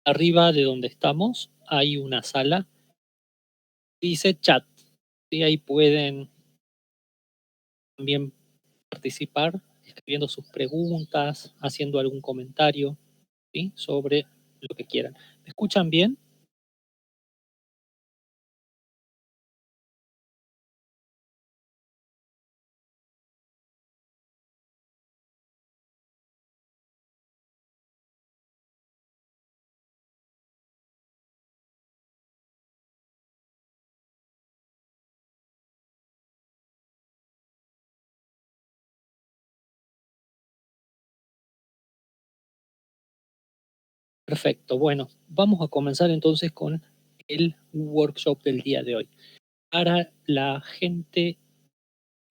arriba de donde estamos hay una sala, dice chat, y ahí pueden también participar escribiendo sus preguntas, haciendo algún comentario, ¿sí? Sobre lo que quieran. ¿Me escuchan bien? Perfecto. Bueno, vamos a comenzar entonces con el workshop del día de hoy. Para la gente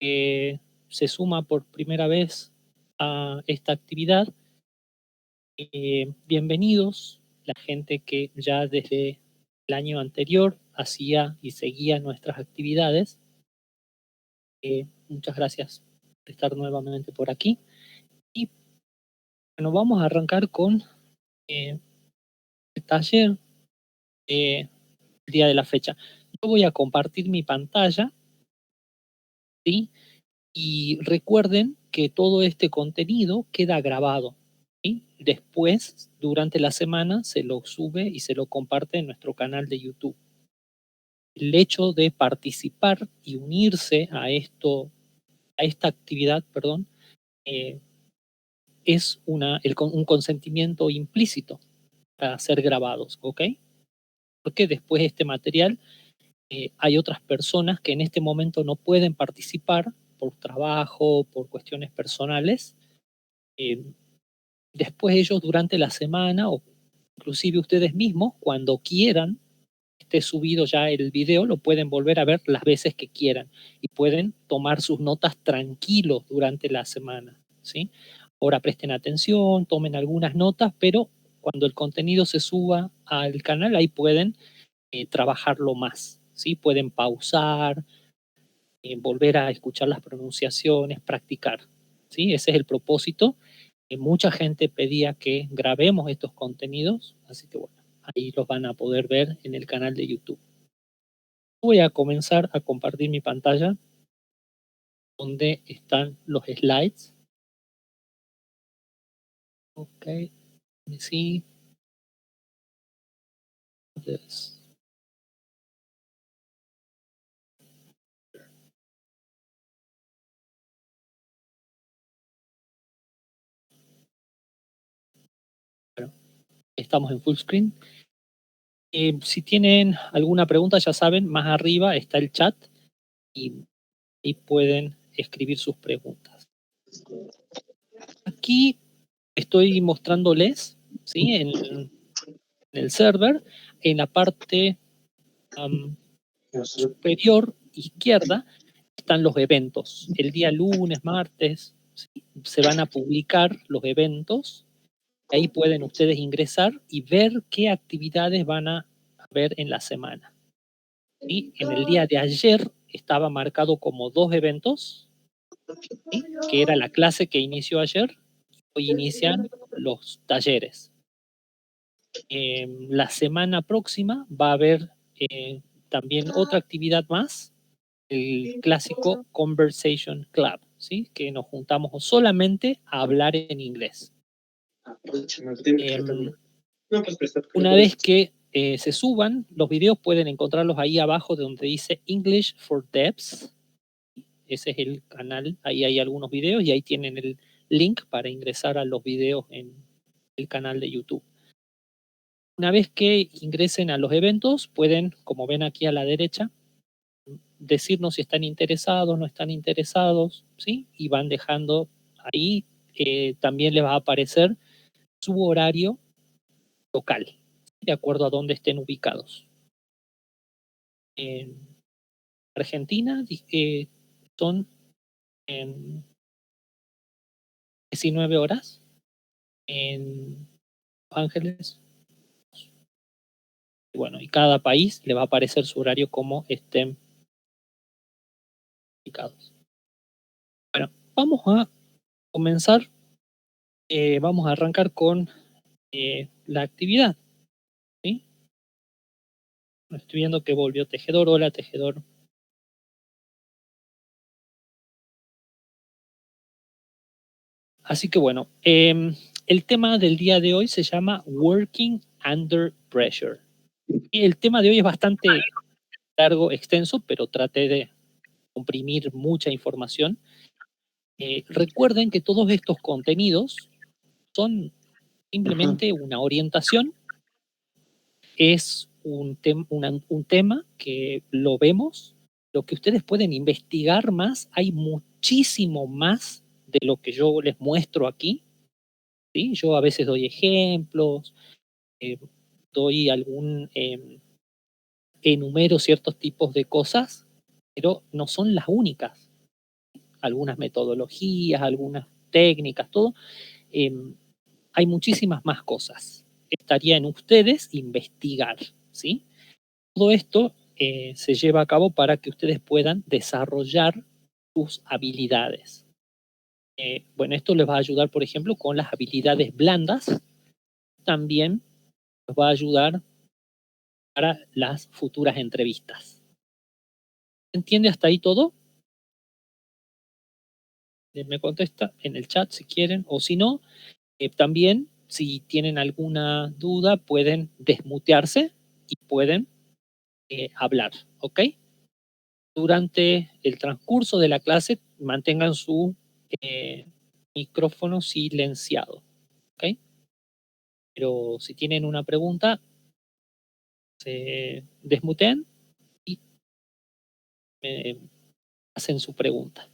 que se suma por primera vez a esta actividad, bienvenidos. La gente que ya desde el año anterior hacía y seguía nuestras actividades, muchas gracias por estar nuevamente por aquí. Y bueno, vamos a arrancar con el taller el día de la fecha. Yo voy a compartir mi pantalla, ¿sí? Y recuerden que todo este contenido queda grabado, ¿sí? Después, durante la semana, se lo sube y se lo comparte en nuestro canal de YouTube. El hecho de participar y unirse a esta actividad, perdón, eh, es un consentimiento implícito para ser grabados, ¿ok? Porque después este material hay otras personas que en este momento no pueden participar por trabajo, por cuestiones personales. Eh, Después ellos durante la semana o inclusive ustedes mismos, cuando quieran, esté subido ya el video, lo pueden volver a ver las veces que quieran y pueden tomar sus notas tranquilos durante la semana, ¿sí? Ahora presten atención, tomen algunas notas, pero cuando el contenido se suba al canal, ahí pueden trabajarlo más, ¿sí? Pueden pausar, volver a escuchar las pronunciaciones, practicar, ¿sí? Ese es el propósito. Mucha gente pedía que grabemos estos contenidos, así que bueno, ahí los van a poder ver en el canal de YouTube. Voy a comenzar a compartir mi pantalla donde están los slides. Ok, sí. Entonces, bueno, estamos en full screen. Si tienen alguna pregunta, ya saben, más arriba está el chat y pueden escribir sus preguntas. Aquí estoy mostrándoles, ¿sí? En el server, en la parte superior izquierda están los eventos. El día lunes, martes, ¿sí? Se van a publicar los eventos. Ahí pueden ustedes ingresar y ver qué actividades van a ver en la semana. ¿Sí? En el día de ayer estaba marcado como 2 eventos, ¿sí? Que era la clase que inició ayer. Hoy inician los talleres. La semana próxima va a haber también otra actividad más, el clásico Conversation Club, ¿sí? Que nos juntamos solamente a hablar en inglés. Una vez que se suban los videos, pueden encontrarlos ahí abajo donde dice English for Devs. Ese es el canal, ahí hay algunos videos y ahí tienen el link para ingresar a los videos en el canal de YouTube. Una vez que ingresen a los eventos, pueden, como ven aquí a la derecha, decirnos si están interesados, no están interesados, ¿sí? Y van dejando ahí, también les va a aparecer su horario local, de acuerdo a dónde estén ubicados. En Argentina son en 19 horas, en Los Ángeles, bueno, y cada país le va a aparecer su horario como estén ubicados. Bueno, vamos a comenzar, vamos a arrancar con la actividad. Estoy viendo que volvió Tejedor. Hola, Tejedor. Así que bueno, el tema del día de hoy se llama Working Under Pressure. Y el tema de hoy es bastante largo, extenso, pero traté de comprimir mucha información. Recuerden que todos estos contenidos son simplemente una orientación, es un tema que lo vemos, lo que ustedes pueden investigar más, hay muchísimo más de lo que yo les muestro aquí, ¿sí? Yo a veces doy ejemplos, doy enumero ciertos tipos de cosas, pero no son las únicas. Algunas metodologías, algunas técnicas, todo. Hay muchísimas más cosas. Estaría en ustedes investigar, ¿sí? Todo esto se lleva a cabo para que ustedes puedan desarrollar sus habilidades. Bueno, esto les va a ayudar, por ejemplo, con las habilidades blandas. También les va a ayudar para las futuras entrevistas. ¿Entiende hasta ahí todo? Me contesta en el chat si quieren, o si no, también si tienen alguna duda pueden desmutearse y pueden hablar, ¿ok? Durante el transcurso de la clase mantengan su micrófono silenciado, ¿ok? Pero si tienen una pregunta, se desmuteen y hacen su pregunta.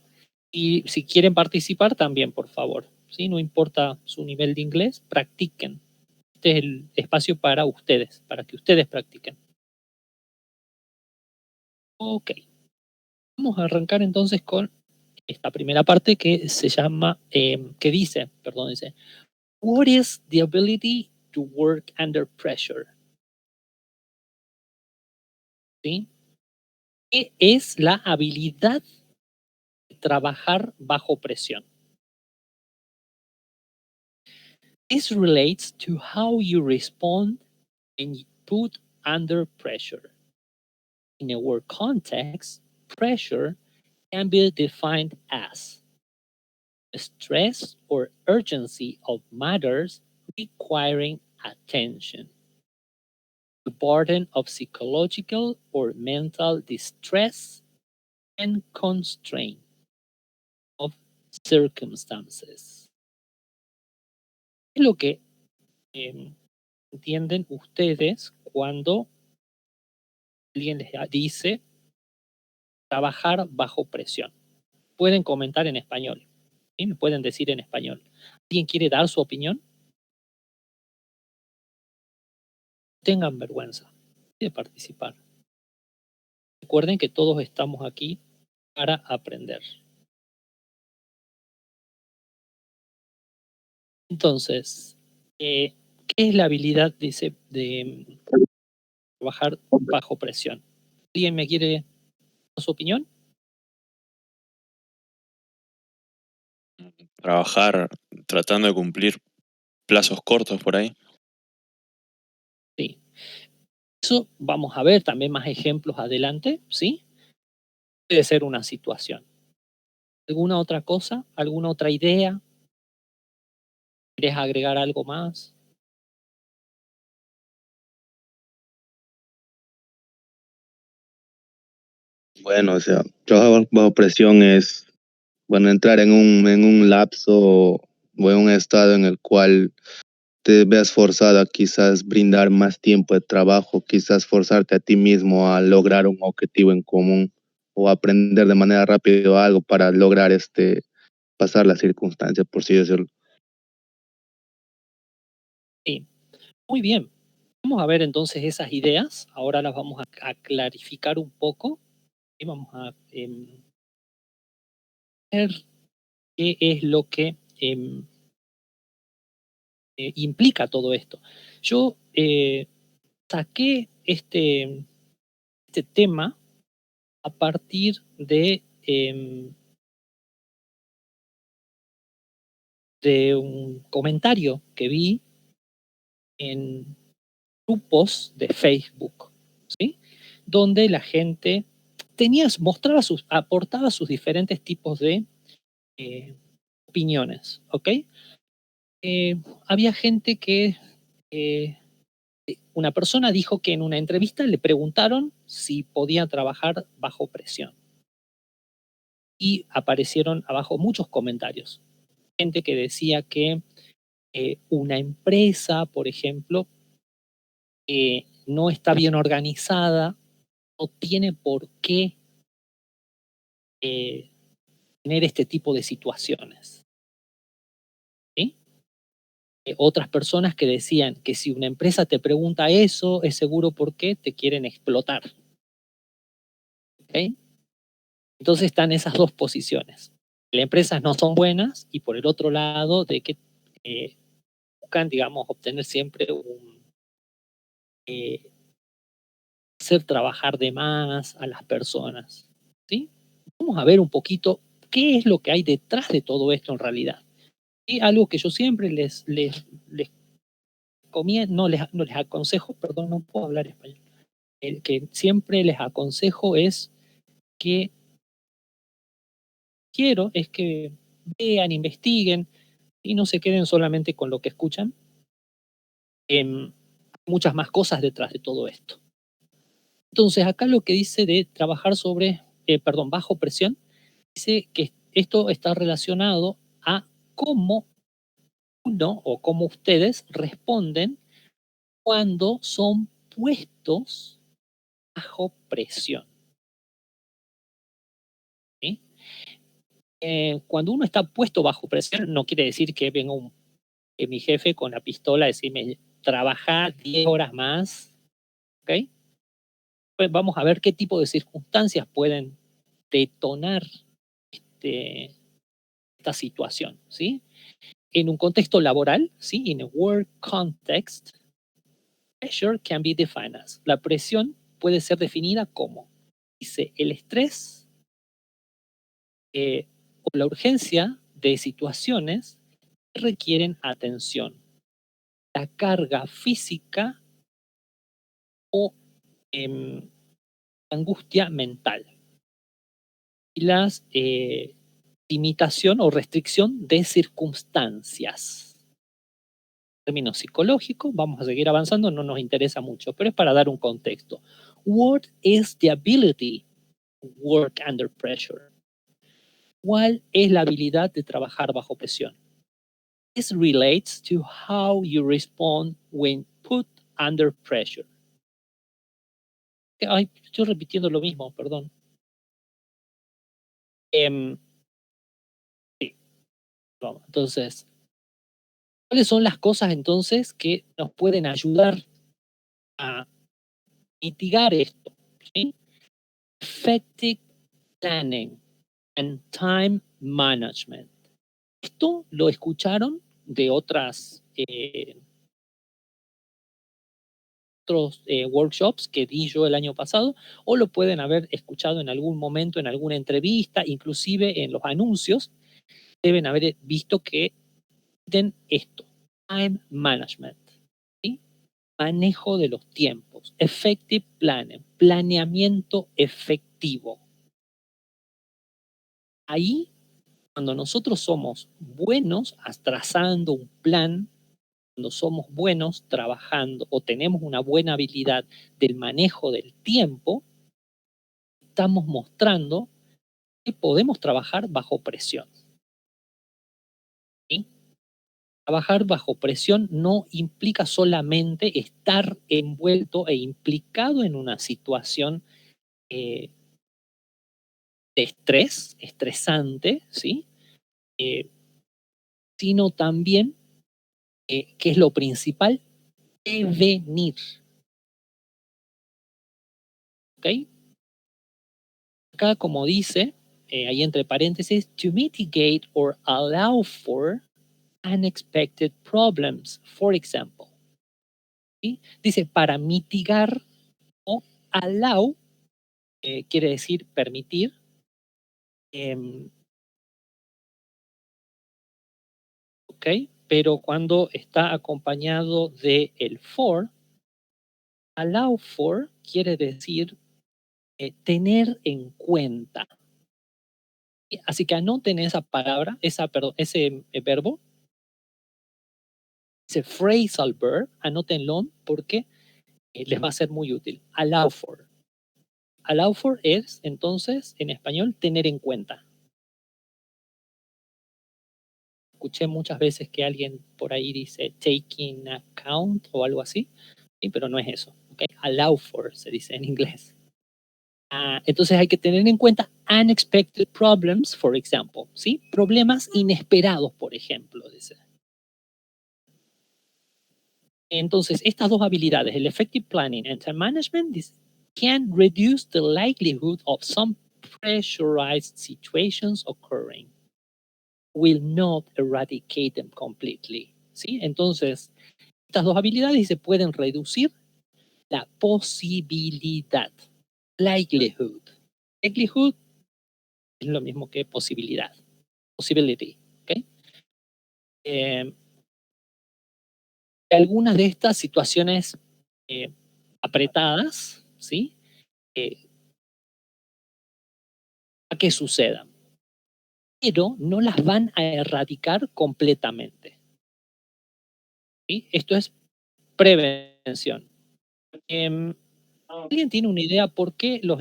Y si quieren participar también, por favor, ¿sí? No importa su nivel de inglés, practiquen. Este es el espacio para ustedes, para que ustedes practiquen. Ok. Vamos a arrancar entonces con esta primera parte que se llama, dice, what is the ability to work under pressure? ¿Sí? ¿Qué es la habilidad de trabajar bajo presión? This relates to how you respond when you put under pressure. In a work context, pressure can be defined as stress or urgency of matters requiring attention, the burden of psychological or mental distress, and constraint of circumstances. Es lo que entienden ustedes cuando alguien les dice trabajar bajo presión. Pueden comentar en español, ¿sí? Me pueden decir en español. ¿Alguien quiere dar su opinión? Tengan vergüenza de participar. Recuerden que todos estamos aquí para aprender. Entonces, ¿qué es la habilidad, dice, de trabajar bajo presión? ¿Alguien me quiere dar su opinión? Trabajar tratando de cumplir plazos cortos por ahí. Sí. Eso vamos a ver también más ejemplos adelante, ¿sí? Puede ser una situación. ¿Alguna otra cosa? ¿Alguna otra idea? ¿Quieres agregar algo más? Bueno, o sea, trabajar bajo presión es, bueno, entrar en un lapso o en un estado en el cual te veas forzado a quizás brindar más tiempo de trabajo, quizás forzarte a ti mismo a lograr un objetivo en común o aprender de manera rápida algo para lograr pasar las circunstancias, por así decirlo. Sí. Muy bien. Vamos a ver entonces esas ideas. Ahora las vamos a clarificar un poco y vamos a ver qué es lo que implica todo esto. Yo saqué este tema a partir de un comentario que vi en grupos de Facebook, ¿sí? donde la gente aportaba sus diferentes tipos de opiniones, ¿ok? Había gente que, una persona dijo que en una entrevista le preguntaron si podía trabajar bajo presión. Y aparecieron abajo muchos comentarios. Gente que decía que una empresa, por ejemplo, no está bien organizada, no tiene por qué tener este tipo de situaciones. ¿Sí? Otras personas que decían que si una empresa te pregunta eso, es seguro porque te quieren explotar. ¿Okay? Entonces están esas dos posiciones. Las empresas no son buenas y por el otro lado de que buscan, digamos, obtener siempre hacer trabajar de más a las personas. ¿Sí? Vamos a ver un poquito qué es lo que hay detrás de todo esto en realidad. Y algo que yo siempre les aconsejo, perdón, no puedo hablar español, que siempre les aconsejo es que es que vean, investiguen y no se queden solamente con lo que escuchan. Hay muchas más cosas detrás de todo esto. Entonces, acá lo que dice de trabajar bajo presión, dice que esto está relacionado a cómo uno o cómo ustedes responden cuando son puestos bajo presión. ¿Sí? Cuando uno está puesto bajo presión, no quiere decir que venga mi jefe con la pistola a decirme, trabaja 10 horas más, ¿ok? Pues vamos a ver qué tipo de circunstancias pueden detonar esta situación, ¿sí? En un contexto laboral, ¿sí? In a work context, pressure can be defined as. La presión puede ser definida como, dice, el estrés o la urgencia de situaciones que requieren atención, la carga física o angustia mental y las limitación o restricción de circunstancias. En términos psicológicos, vamos a seguir avanzando, no nos interesa mucho, pero es para dar un contexto. What is the ability to work under pressure? ¿Cuál es la habilidad de trabajar bajo presión? This relates to how you respond when put under pressure. Ay, estoy repitiendo lo mismo, perdón. Sí, vamos, entonces, ¿cuáles son las cosas entonces que nos pueden ayudar a mitigar esto? ¿Sí? Effective planning and time management. Esto lo escucharon de otros workshops que di yo el año pasado, o lo pueden haber escuchado en algún momento, en alguna entrevista, inclusive en los anuncios, deben haber visto que tienen esto, time management, ¿sí? Manejo de los tiempos, effective planning, planeamiento efectivo. Ahí, cuando nosotros somos buenos trazando un plan, cuando somos buenos trabajando o tenemos una buena habilidad del manejo del tiempo, estamos mostrando que podemos trabajar bajo presión. ¿Sí? Trabajar bajo presión no implica solamente estar envuelto e implicado en una situación de estrés, estresante, ¿sí? Sino también, que es lo principal, prevenir. ¿Ok? Acá, como dice, ahí entre paréntesis, to mitigate or allow for unexpected problems, for example. ¿Sí? Dice, para mitigar o allow, quiere decir permitir, ¿ok? Pero cuando está acompañado de el for, allow for quiere decir tener en cuenta. Así que anoten esa palabra, ese verbo, ese phrasal verb, anótenlo porque les va a ser muy útil. Allow for. Allow for es, entonces, en español, tener en cuenta. Escuché muchas veces que alguien por ahí dice taking account o algo así, ¿sí? Pero no es eso. ¿Okay? Allow for se dice en inglés. Entonces hay que tener en cuenta unexpected problems, for example, ¿sí? Problemas inesperados, por ejemplo, dice. Entonces, estas dos habilidades, el effective planning and time management, can reduce the likelihood of some pressurized situations occurring. Will not eradicate them completely, ¿sí? Entonces, estas dos habilidades se pueden reducir la posibilidad, likelihood. Likelihood es lo mismo que posibilidad, possibility, ¿ok? Algunas de estas situaciones apretadas, ¿sí? A que sucedan, pero no las van a erradicar completamente. ¿Sí? Esto es prevención. ¿Alguien tiene una idea por qué los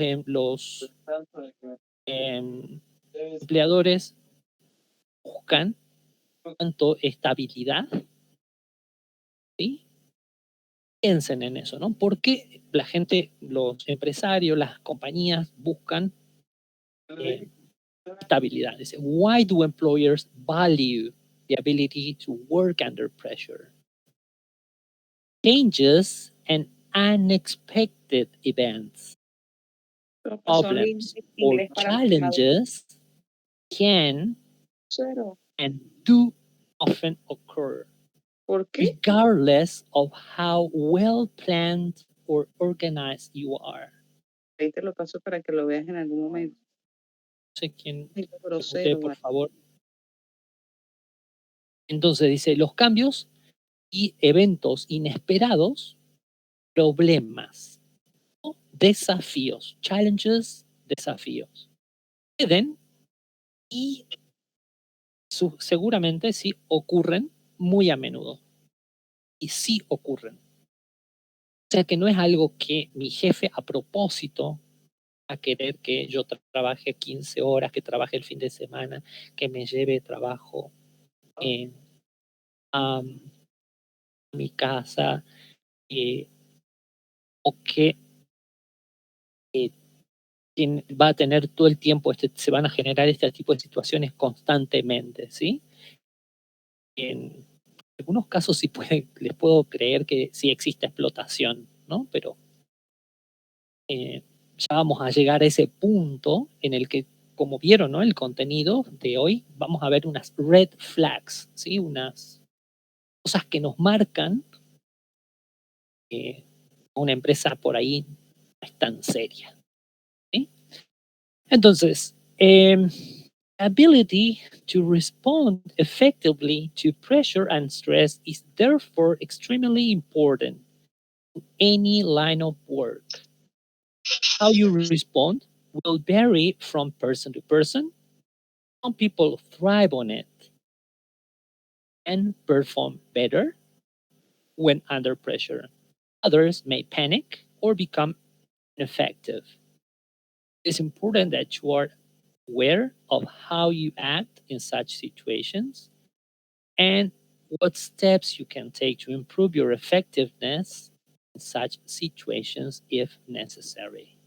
empleadores buscan tanto estabilidad? ¿Sí? Piensen en eso, ¿no? ¿Por qué la gente, los empresarios, las compañías buscan estabilidad? Dice, why do employers value the ability to work under pressure? Changes and unexpected events, problems, or challenges can and do often occur. ¿Por qué? Regardless of how well planned or organized you are. Ahí te lo paso para que lo veas en algún momento. No sé quién, Grosero, por favor. Entonces dice, los cambios y eventos inesperados, problemas, o desafíos, challenges, desafíos, pueden y seguramente sí ocurren muy a menudo. Y sí ocurren. O sea que no es algo que mi jefe a propósito a querer que yo trabaje 15 horas, que trabaje el fin de semana, que me lleve trabajo a mi casa, o que va a tener todo el tiempo, se van a generar este tipo de situaciones constantemente, ¿sí? En algunos casos sí les puedo creer que sí existe explotación, ¿no? Pero ya vamos a llegar a ese punto en el que, como vieron, ¿no? El contenido de hoy, vamos a ver unas red flags, ¿sí? Unas cosas que nos marcan que una empresa por ahí no es tan seria, ¿sí? Entonces, ability to respond effectively to pressure and stress is therefore extremely important in any line of work. How you respond will vary from person to person. Some people thrive on it and perform better when under pressure. Others may panic or become ineffective. It's important that you are aware of how you act in such situations and what steps you can take to improve your effectiveness in such situations if necessary.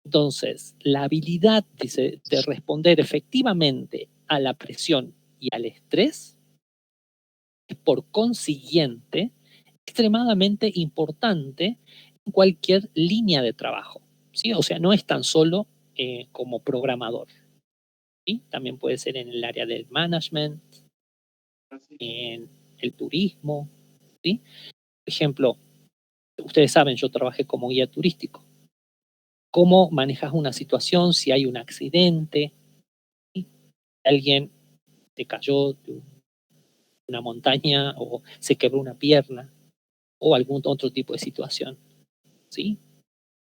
Entonces, la habilidad, dice, de responder efectivamente a la presión y al estrés es por consiguiente extremadamente importante en cualquier línea de trabajo, ¿sí? O sea, no es tan solo como programador, ¿sí? También puede ser en el área del management, en el turismo, ¿sí? Por ejemplo, ustedes saben, yo trabajé como guía turístico. ¿Cómo manejas una situación si hay un accidente? ¿Sí? Alguien se cayó de una montaña o se quebró una pierna o algún otro tipo de situación, ¿sí?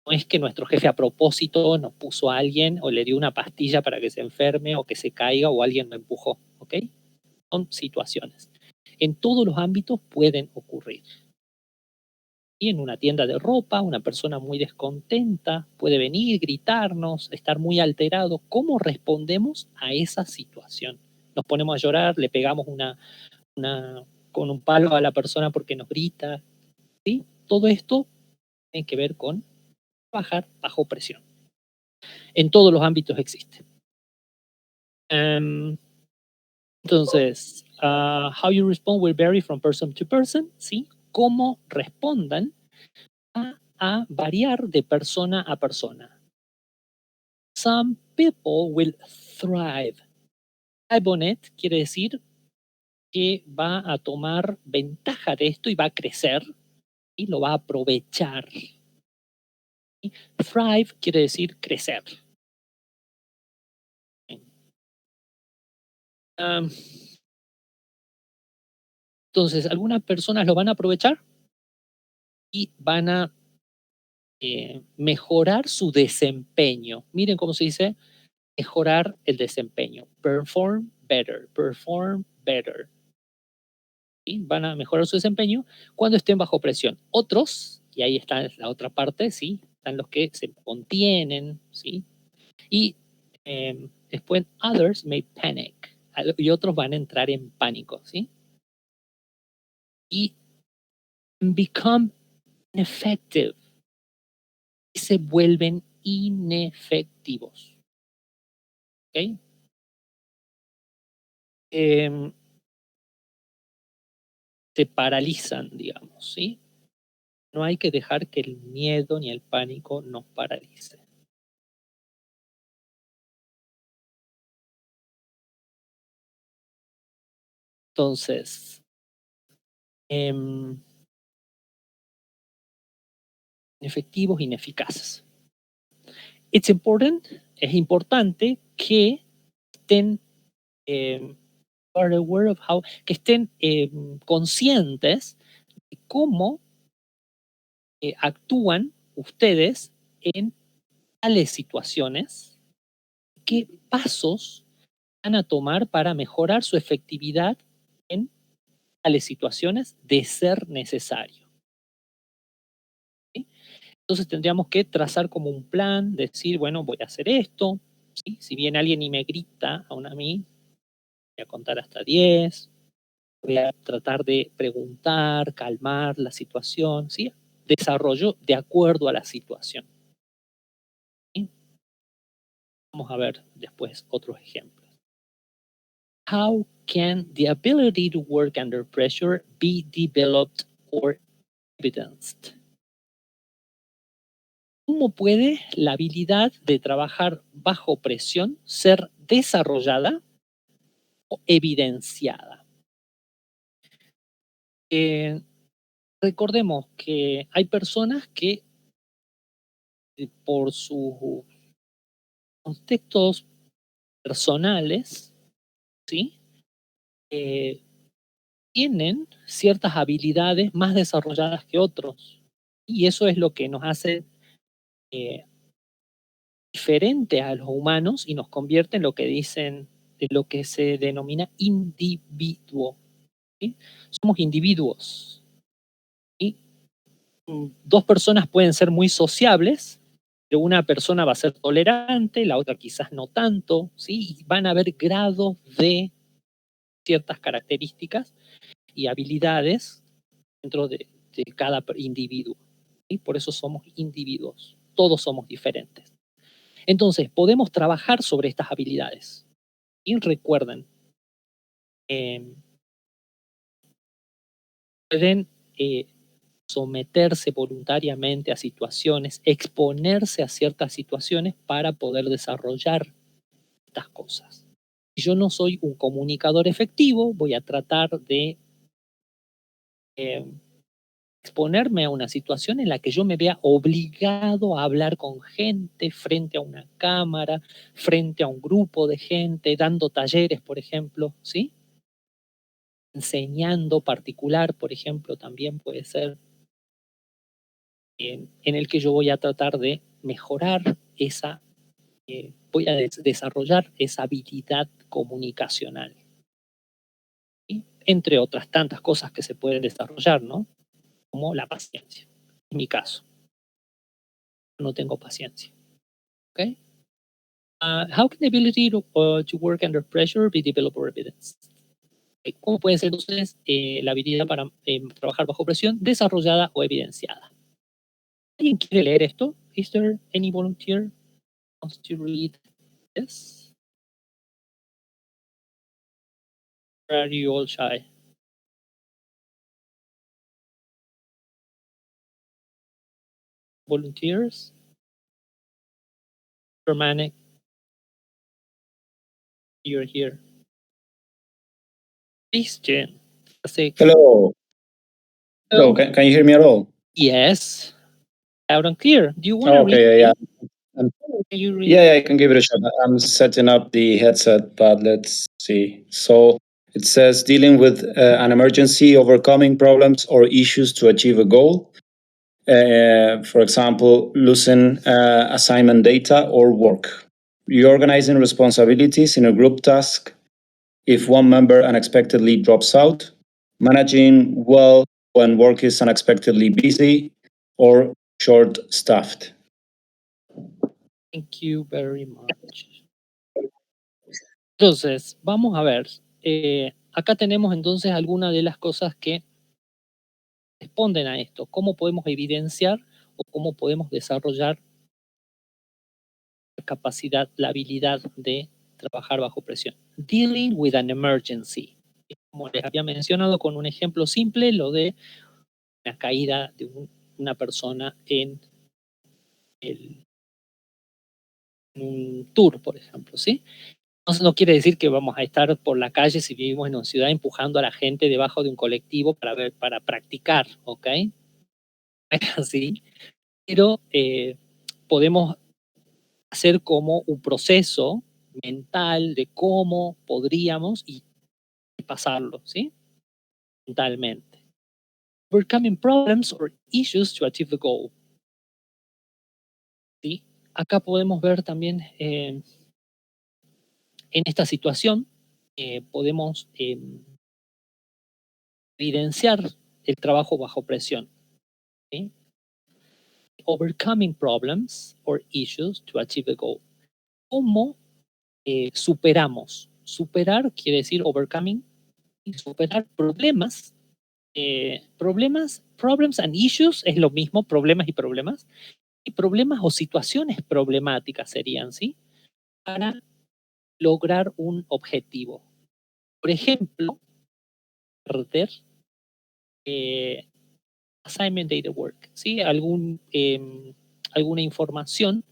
No es que nuestro jefe a propósito nos puso a alguien o le dio una pastilla para que se enferme o que se caiga o alguien lo empujó, ¿ok? Son situaciones. En todos los ámbitos pueden ocurrir. Y en una tienda de ropa, una persona muy descontenta puede venir, gritarnos, estar muy alterado. ¿Cómo respondemos a esa situación? Nos ponemos a llorar, le pegamos con un palo a la persona porque nos grita, ¿sí? Todo esto tiene que ver con trabajar bajo presión. En todos los ámbitos existe. Entonces, how you respond will vary from person to person, ¿sí? Cómo respondan va a variar de persona a persona. Some people will thrive. Thrive on it quiere decir que va a tomar ventaja de esto y va a crecer y lo va a aprovechar. Thrive quiere decir crecer. Entonces, algunas personas lo van a aprovechar y van a mejorar su desempeño. Miren cómo se dice mejorar el desempeño. Perform better, perform better. ¿Sí? Van a mejorar su desempeño cuando estén bajo presión. Otros, y ahí está la otra parte, ¿sí? Están los que se contienen, ¿sí? Y después, others may panic. Y otros van a entrar en pánico, ¿sí? Y become ineffective. Y se vuelven inefectivos. ¿Ok? Se paralizan, digamos, ¿sí? No hay que dejar que el miedo ni el pánico nos paralice. Entonces, efectivos, ineficaces. Es importante que estén aware of how, que estén conscientes de cómo actúan ustedes en tales situaciones, qué pasos van a tomar para mejorar su efectividad en tales situaciones de ser necesario. ¿Sí? Entonces tendríamos que trazar como un plan, decir, bueno, voy a hacer esto, ¿sí? Si viene alguien y me grita a mí, voy a contar hasta 10, voy a tratar de preguntar, calmar la situación, ¿sí? Desarrollo de acuerdo a la situación. ¿Sí? Vamos a ver después otros ejemplos. How can the ability to work under pressure be developed or evidenced? ¿Cómo puede la habilidad de trabajar bajo presión ser desarrollada o evidenciada? Recordemos que hay personas que por sus contextos personales, ¿sí? Tienen ciertas habilidades más desarrolladas que otros. Y eso es lo que nos hace diferente a los humanos y nos convierte en lo que dicen, en lo que se denomina individuo. ¿Sí? Somos individuos. ¿Sí? Dos personas pueden ser muy sociables, pero una persona va a ser tolerante, la otra quizás no tanto, ¿sí? Y van a haber grados de ciertas características y habilidades dentro de cada individuo. ¿Sí? Por eso somos individuos, todos somos diferentes. Entonces, podemos trabajar sobre estas habilidades. Y recuerden, pueden someterse voluntariamente a situaciones, exponerse a ciertas situaciones para poder desarrollar estas cosas. Si yo no soy un comunicador efectivo, voy a tratar de exponerme a una situación en la que yo me vea obligado a hablar con gente frente a una cámara, frente a un grupo de gente, dando talleres, por ejemplo, ¿sí? Enseñando particular, por ejemplo, también puede ser. en el que yo voy a tratar de mejorar esa, voy a desarrollar esa habilidad comunicacional. ¿Sí? Entre otras tantas cosas que se pueden desarrollar, ¿no? Como la paciencia, en mi caso. No tengo paciencia. ¿Ok? How can the ability to work under pressure be developed or evidenced? ¿Cómo puede ser entonces la habilidad para trabajar bajo presión desarrollada o evidenciada? ¿Alguien quiere leer esto? Is there any volunteer who wants to read this? Or are you all shy? Volunteers? Germanic? You're here. Please, Jen. Hello. Hello. Can you hear me at all? Yes. Loud and clear. Do you want to Okay, read? yeah. You read? Yeah, I can give it a shot. I'm setting up the headset, but let's see. So it says dealing with an emergency, overcoming problems or issues to achieve a goal. For example, losing assignment data or work. Reorganizing responsibilities in a group task if one member unexpectedly drops out. Managing well when work is unexpectedly busy or short-staffed. Thank you very much. Entonces, vamos a ver. Acá tenemos entonces algunas de las cosas que responden a esto. ¿Cómo podemos evidenciar o cómo podemos desarrollar la capacidad, la habilidad de trabajar bajo presión? Dealing with an emergency. Como les había mencionado con un ejemplo simple, lo de una caída de una persona en un tour, por ejemplo, ¿sí? No quiere decir que vamos a estar por la calle si vivimos en una ciudad empujando a la gente debajo de un colectivo para practicar, ¿ok? Es así, pero podemos hacer como un proceso mental de cómo podríamos y pasarlo, ¿sí? Mentalmente. Overcoming problems or issues to achieve the goal. ¿Sí? Acá podemos ver también en esta situación, podemos evidenciar el trabajo bajo presión. ¿Sí? Overcoming problems or issues to achieve the goal. ¿Cómo superamos? Superar quiere decir overcoming, y superar problemas. Problems and issues es lo mismo, problemas y problemas. Y problemas o situaciones problemáticas serían, ¿sí? Para lograr un objetivo. Por ejemplo, perder assignment data work, ¿sí? Alguna información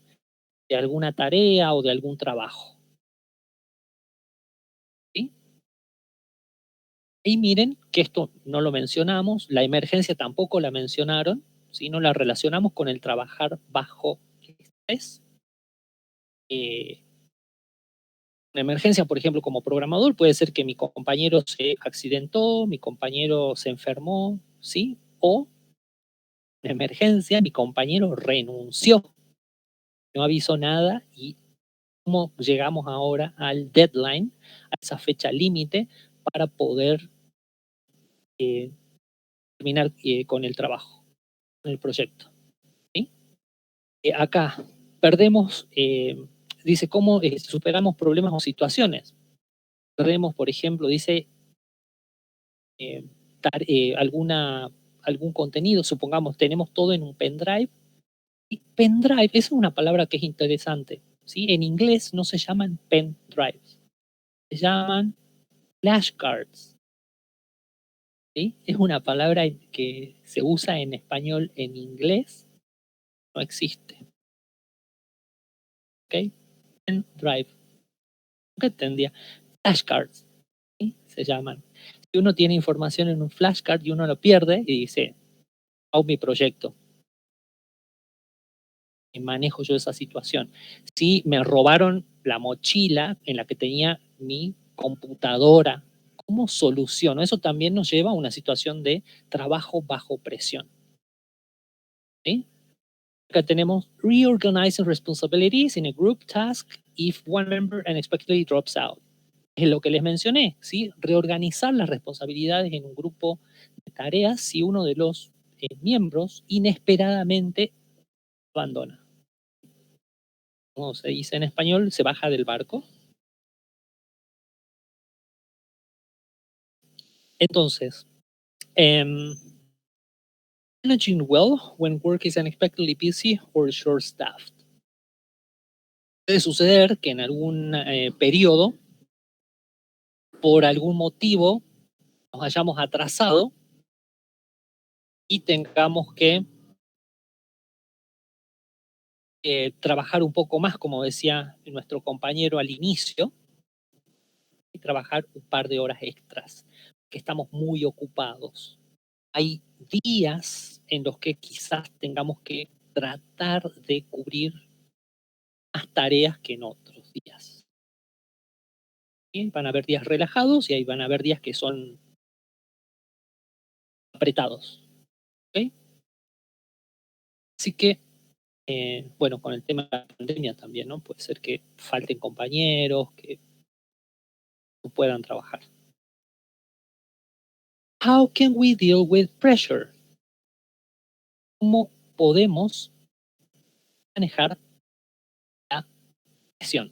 de alguna tarea o de algún trabajo. ¿Sí? Y miren que esto no lo mencionamos, la emergencia tampoco la mencionaron, ¿sí? No la relacionamos con el trabajar bajo estrés. Una emergencia, por ejemplo, como programador, puede ser que mi compañero se accidentó, mi compañero se enfermó, ¿sí? O una emergencia, mi compañero renunció, no avisó nada y cómo llegamos ahora al deadline, a esa fecha límite para poder terminar con el trabajo, con el proyecto. ¿Sí? Acá perdemos, dice cómo superamos problemas o situaciones. Perdemos, por ejemplo, dice algún contenido, supongamos tenemos todo en un pendrive. Y pendrive es una palabra que es interesante. ¿Sí? En inglés no se llaman pendrives, se llaman flashcards. ¿Sí? Es una palabra que se usa en español, en inglés no existe. ¿Ok? Pendrive. ¿Qué tendría? Flashcards. ¿Sí? Se llaman. Si uno tiene información en un flashcard y uno lo pierde y dice, hago mi proyecto. Y manejo yo esa situación. Si me robaron la mochila en la que tenía mi computadora, ¿cómo soluciono? Eso también nos lleva a una situación de trabajo bajo presión. ¿Sí? Acá tenemos reorganizing responsibilities in a group task if one member unexpectedly drops out. Es lo que les mencioné, ¿sí? Reorganizar las responsabilidades en un grupo de tareas si uno de los miembros inesperadamente abandona. Como se dice en español, se baja del barco. Entonces, managing well when work is unexpectedly busy or short-staffed. Puede suceder que en algún periodo, por algún motivo, nos hayamos atrasado y tengamos que trabajar un poco más, como decía nuestro compañero al inicio, y trabajar un par de horas extras, que estamos muy ocupados. Hay días en los que quizás tengamos que tratar de cubrir más tareas que en otros días. ¿Sí? Van a haber días relajados y ahí van a haber días que son apretados. ¿Okay? Así que, bueno, con el tema de la pandemia también, ¿no? Puede ser que falten compañeros, que no puedan trabajar. How can we deal with pressure? ¿Cómo podemos manejar la presión?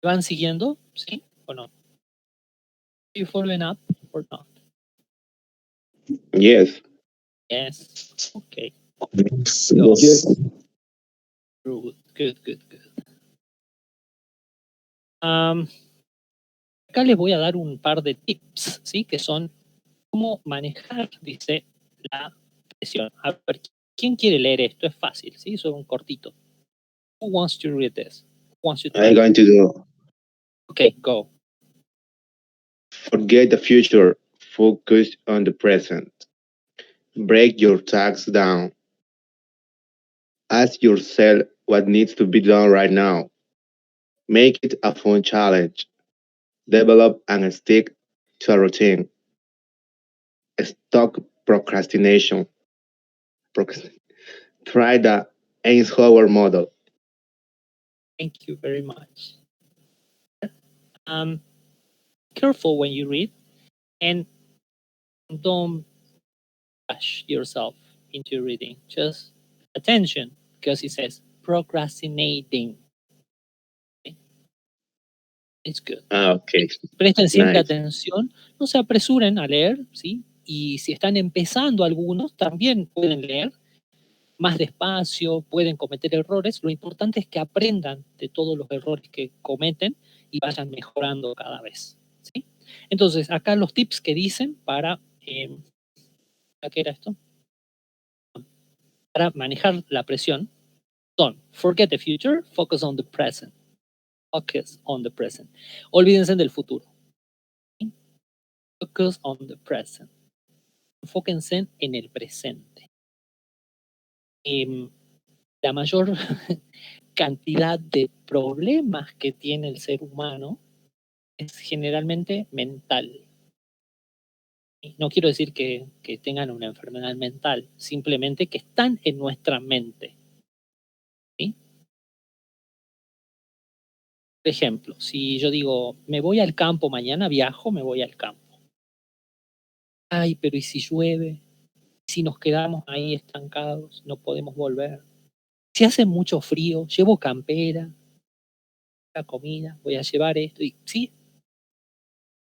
¿Van siguiendo? ¿Sí o no? Are you following up or not? Yes. Yes. Okay. Yes. Good. Acá les voy a dar un par de tips, ¿sí? Que son cómo manejar, dice, la presión. A ver, ¿quién quiere leer esto? Es fácil, ¿sí? Son un cortito. Who wants to read this? Who wants to I'm going to do. Okay, go. Forget the future. Focus on the present. Break your tasks down. Ask yourself what needs to be done right now. Make it a fun challenge. Develop and stick to a routine. Stop procrastination. Try the Eisenhower model. Thank you very much. Careful when you read and don't rush yourself into reading. Just attention, because it says procrastinating. Okay. It's good. Okay. Presten siempre Nice. atención, no se apresuren a leer, ¿sí? Y si están empezando algunos, también pueden leer más despacio, pueden cometer errores. Lo importante es que aprendan de todos los errores que cometen y vayan mejorando cada vez, ¿sí? Entonces, acá los tips que dicen para... ¿qué era esto? Para manejar la presión son: forget the future, focus on the present. Focus on the present. Olvídense del futuro. ¿Sí? Focus on the present. Enfóquense en el presente. La mayor cantidad de problemas que tiene el ser humano es generalmente mental. No quiero decir que tengan una enfermedad mental, simplemente que están en nuestra mente. ¿Sí? Por ejemplo, si yo digo, me voy al campo mañana, viajo, me voy al campo. Ay, pero ¿y si llueve? Si nos quedamos ahí estancados, no podemos volver. Si hace mucho frío, llevo campera, la comida, voy a llevar esto. Y sí,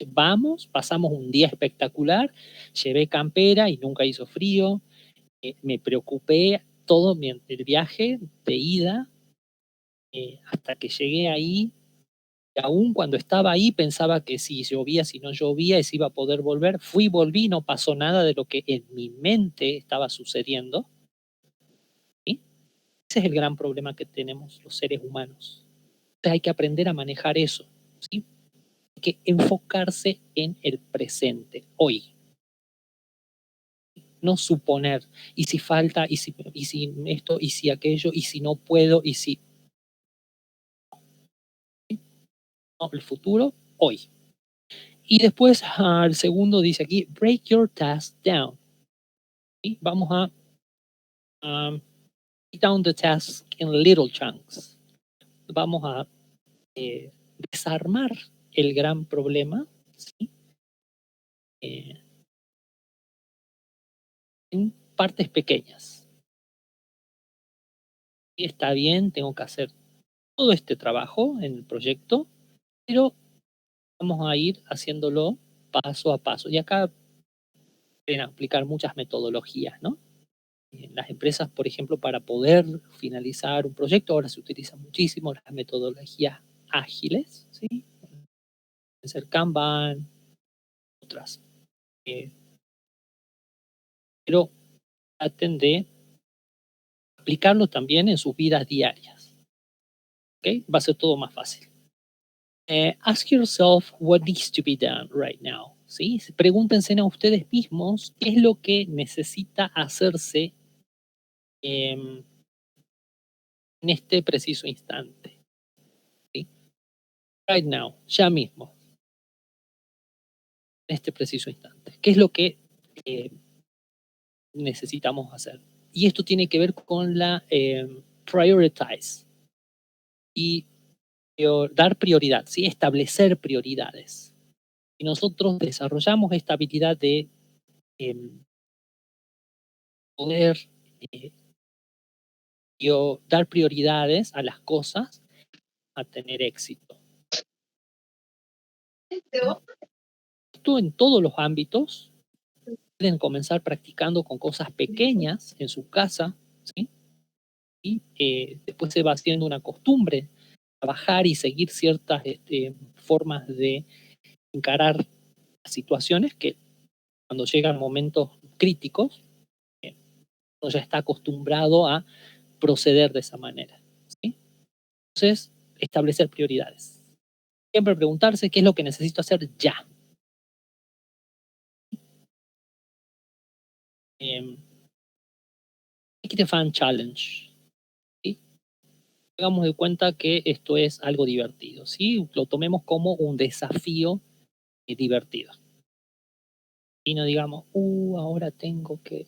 vamos, pasamos un día espectacular, llevé campera y nunca hizo frío. Me preocupé todo el viaje de ida hasta que llegué ahí. Y aún cuando estaba ahí pensaba que si llovía, si no llovía, si iba a poder volver. Fui, volví, no pasó nada de lo que en mi mente estaba sucediendo. ¿Sí? Ese es el gran problema que tenemos los seres humanos. Entonces hay que aprender a manejar eso. ¿Sí? Hay que enfocarse en el presente, hoy. No suponer, y si falta, y si esto, y si aquello, y si no puedo, y si... No, el futuro, hoy. Y después al segundo dice aquí, break your task down. ¿Sí? Vamos a break down the task in little chunks. Vamos a desarmar el gran problema, ¿sí? En partes pequeñas. Y está bien, tengo que hacer todo este trabajo en el proyecto, pero vamos a ir haciéndolo paso a paso. Y acá pueden aplicar muchas metodologías, ¿no? En las empresas, por ejemplo, para poder finalizar un proyecto, ahora se utilizan muchísimo las metodologías ágiles, ¿sí? Pueden ser Kanban, otras. Pero traten de aplicarlo también en sus vidas diarias. ¿Okay? Va a ser todo más fácil. Ask yourself what needs to be done right now. ¿Sí? Pregúntense a ustedes mismos qué es lo que necesita hacerse en este preciso instante. ¿Sí? Right now, ya mismo. En este preciso instante. ¿Qué es lo que necesitamos hacer? Y esto tiene que ver con la prioritize. Y dar prioridad, ¿sí? Establecer prioridades. Y nosotros desarrollamos esta habilidad de poder dar prioridades a las cosas a tener éxito. Esto en todos los ámbitos. Pueden comenzar practicando con cosas pequeñas en su casa, ¿sí? Y después se va haciendo una costumbre trabajar y seguir ciertas formas de encarar situaciones que cuando llegan momentos críticos uno ya está acostumbrado a proceder de esa manera, ¿sí? Entonces, establecer prioridades. Siempre preguntarse qué es lo que necesito hacer ya. Make it a fun challenge. ¿Sí? Hagamos de cuenta que esto es algo divertido, ¿sí? Lo tomemos como un desafío divertido. Y no digamos, ahora tengo que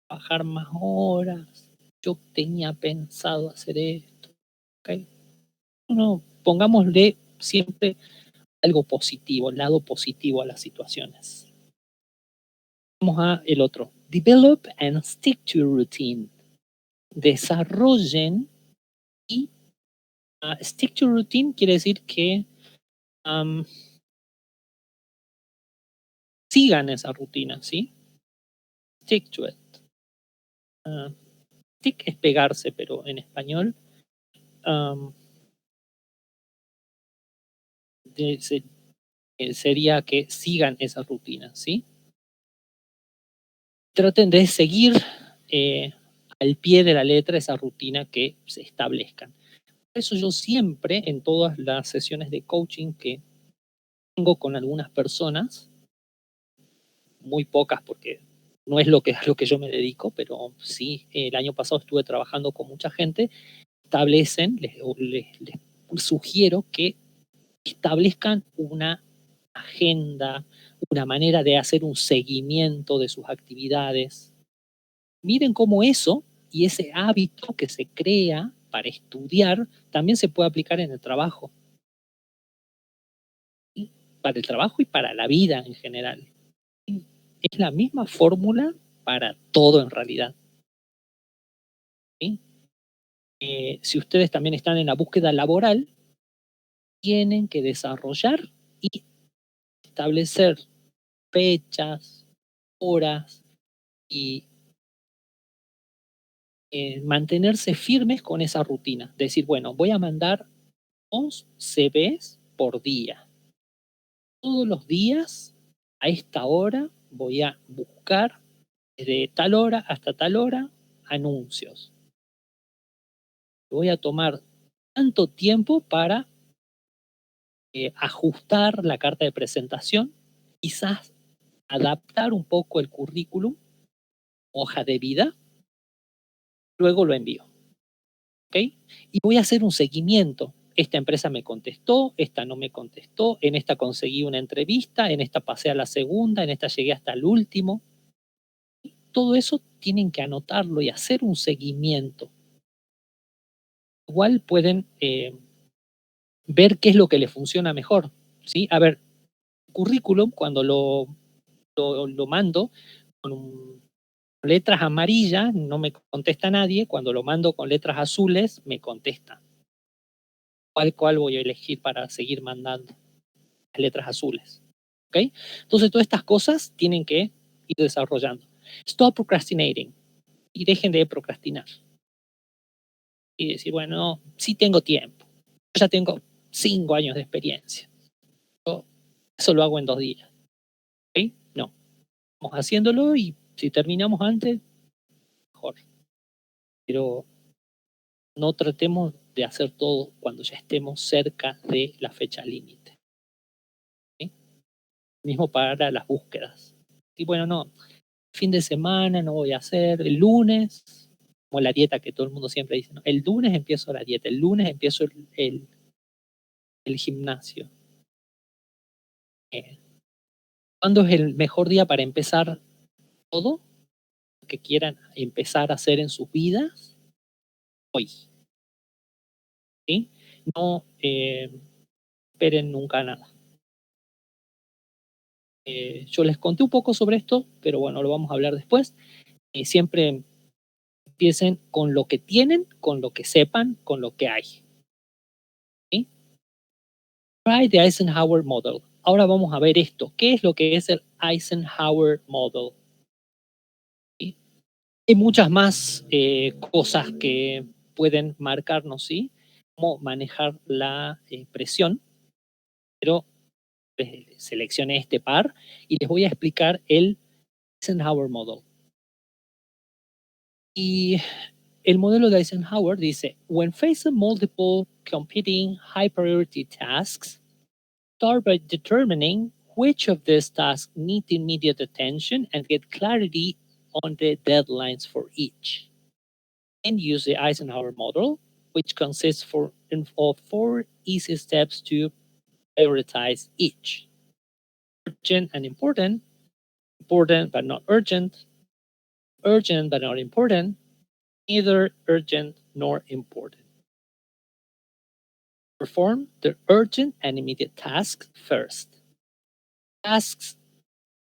bajar más horas, yo tenía pensado hacer esto. ¿Okay? No, pongámosle siempre algo positivo, el lado positivo a las situaciones. Vamos a el otro. Develop and stick to a routine. Desarrollen y stick to a routine quiere decir que sigan esa rutina, ¿sí? Stick to it. Stick es pegarse, pero en español sería que sigan esa rutina, ¿sí? Traten de seguir al pie de la letra esa rutina que se establezcan. Por eso yo siempre, en todas las sesiones de coaching que tengo con algunas personas, muy pocas porque no es a lo que yo me dedico, pero sí, el año pasado estuve trabajando con mucha gente, establecen, les sugiero que establezcan una agenda, una manera de hacer un seguimiento de sus actividades. Miren cómo eso y ese hábito que se crea para estudiar también se puede aplicar en el trabajo. ¿Sí? Para el trabajo y para la vida en general. ¿Sí? Es la misma fórmula para todo en realidad. ¿Sí? Si ustedes también están en la búsqueda laboral, tienen que desarrollar y establecer fechas, horas y mantenerse firmes con esa rutina. Decir, bueno, voy a mandar 2 CVs por día. Todos los días, a esta hora, voy a buscar desde tal hora hasta tal hora anuncios. Voy a tomar tanto tiempo para ajustar la carta de presentación, quizás adaptar un poco el currículum, hoja de vida, luego lo envío. ¿Ok? Y voy a hacer un seguimiento. Esta empresa me contestó, esta no me contestó, en esta conseguí una entrevista, en esta pasé a la segunda, en esta llegué hasta el último. Todo eso tienen que anotarlo y hacer un seguimiento. Igual pueden ver qué es lo que les funciona mejor, ¿sí? A ver, currículum, cuando lo mando con letras amarillas, no me contesta nadie. Cuando lo mando con letras azules, me contesta. ¿Cuál voy a elegir para seguir mandando? Las letras azules. ¿Ok? Entonces, todas estas cosas tienen que ir desarrollando. Stop procrastinating. Y dejen de procrastinar. Y decir, bueno, no, sí tengo tiempo. Yo ya tengo 5 años de experiencia. Eso lo hago en 2 días. ¿Ok? No. Vamos haciéndolo y si terminamos antes, mejor. Pero no tratemos de hacer todo cuando ya estemos cerca de la fecha límite. ¿Sí? Mismo para las búsquedas. Y bueno, no, fin de semana no voy a hacer, el lunes, como la dieta que todo el mundo siempre dice, ¿no? El lunes empiezo la dieta, el lunes empiezo el gimnasio. ¿Cuándo es el mejor día para empezar todo lo que quieran empezar a hacer en sus vidas? Hoy. ¿Sí? No esperen nunca nada. Yo les conté un poco sobre esto, pero bueno, lo vamos a hablar después. Siempre empiecen con lo que tienen, con lo que sepan, con lo que hay. ¿Sí? Try the Eisenhower Model. Ahora vamos a ver esto. ¿Qué es lo que es el Eisenhower Model? ¿Sí? Hay muchas más cosas que pueden marcarnos, ¿sí? Cómo manejar la presión, pero seleccioné este par y les voy a explicar el Eisenhower Model. Y el modelo de Eisenhower dice, when facing multiple competing high priority tasks, start by determining which of these tasks need immediate attention and get clarity on the deadlines for each. And use the Eisenhower model, which consists of 4 easy steps to prioritize each. Urgent and important, important but not urgent, urgent but not important, neither urgent nor important. Perform the urgent and immediate tasks first. Tasks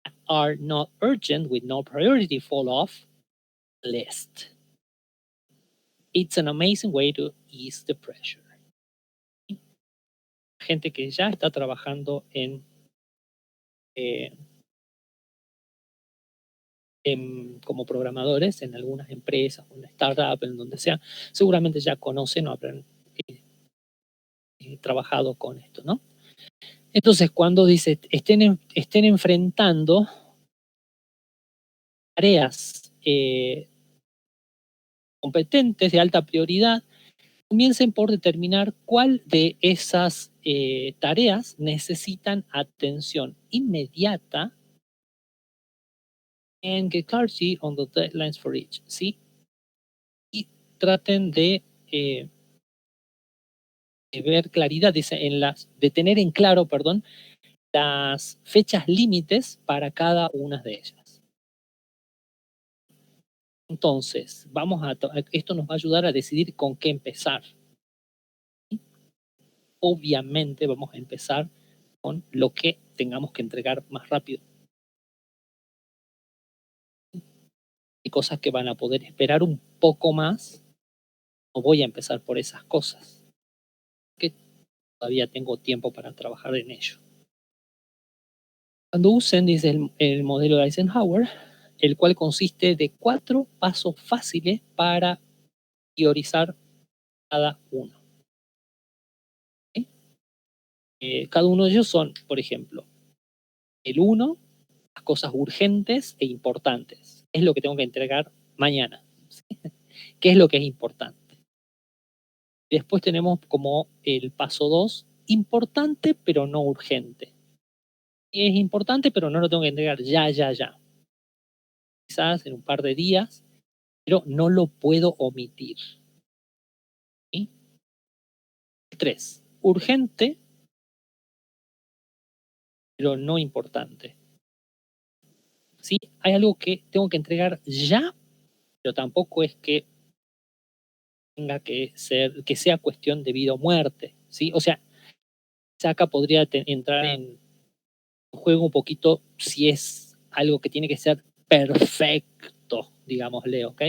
that are not urgent with no priority fall off the list. It's an amazing way to ease the pressure. Gente que ya está trabajando como programadores en algunas empresas, en una startup, en donde sea, seguramente ya conocen o habrán trabajado con esto, ¿no? Entonces, cuando dice estén enfrentando tareas competentes de alta prioridad, comiencen por determinar cuál de esas tareas necesitan atención inmediata and get clarity on the deadlines for each, ¿sí? Y traten de ver claridad, dice, de tener en claro, perdón, las fechas límites para cada una de ellas. Entonces, esto nos va a ayudar a decidir con qué empezar. Obviamente vamos a empezar con lo que tengamos que entregar más rápido. Hay cosas que van a poder esperar un poco más. No voy a empezar por esas cosas, que todavía tengo tiempo para trabajar en ello. Cuando usen, dice el modelo de Eisenhower, el cual consiste de 4 pasos fáciles para priorizar cada uno. ¿Sí? Cada uno de ellos son, por ejemplo, el 1, las cosas urgentes e importantes. Es lo que tengo que entregar mañana. ¿Sí? ¿Qué es lo que es importante? Después tenemos como el paso 2, importante pero no urgente. Es importante pero no lo tengo que entregar ya. Quizás en un par de días, pero no lo puedo omitir. ¿Sí? 3, urgente pero no importante. ¿Sí? Hay algo que tengo que entregar ya, pero tampoco es que tenga que sea cuestión de vida o muerte, ¿sí? O sea, acá podría entrar en juego un poquito si es algo que tiene que ser perfecto, digámosle, ¿ok?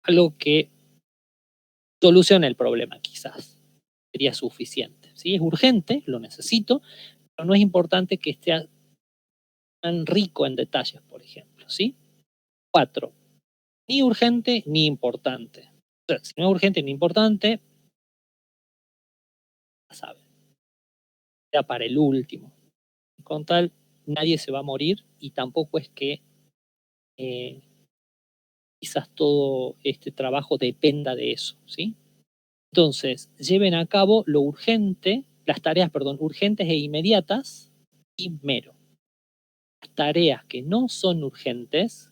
Algo que solucione el problema, quizás. Sería suficiente, ¿sí? Es urgente, lo necesito, pero no es importante que esté tan rico en detalles, por ejemplo, ¿sí? 4. Ni urgente ni importante. O sea, si no es urgente ni importante, ya saben, sea para el último. Con tal, nadie se va a morir y tampoco es que quizás todo este trabajo dependa de eso, ¿sí? Entonces, lleven a cabo lo urgente, las tareas, perdón, urgentes e inmediatas y mero. Las tareas que no son urgentes,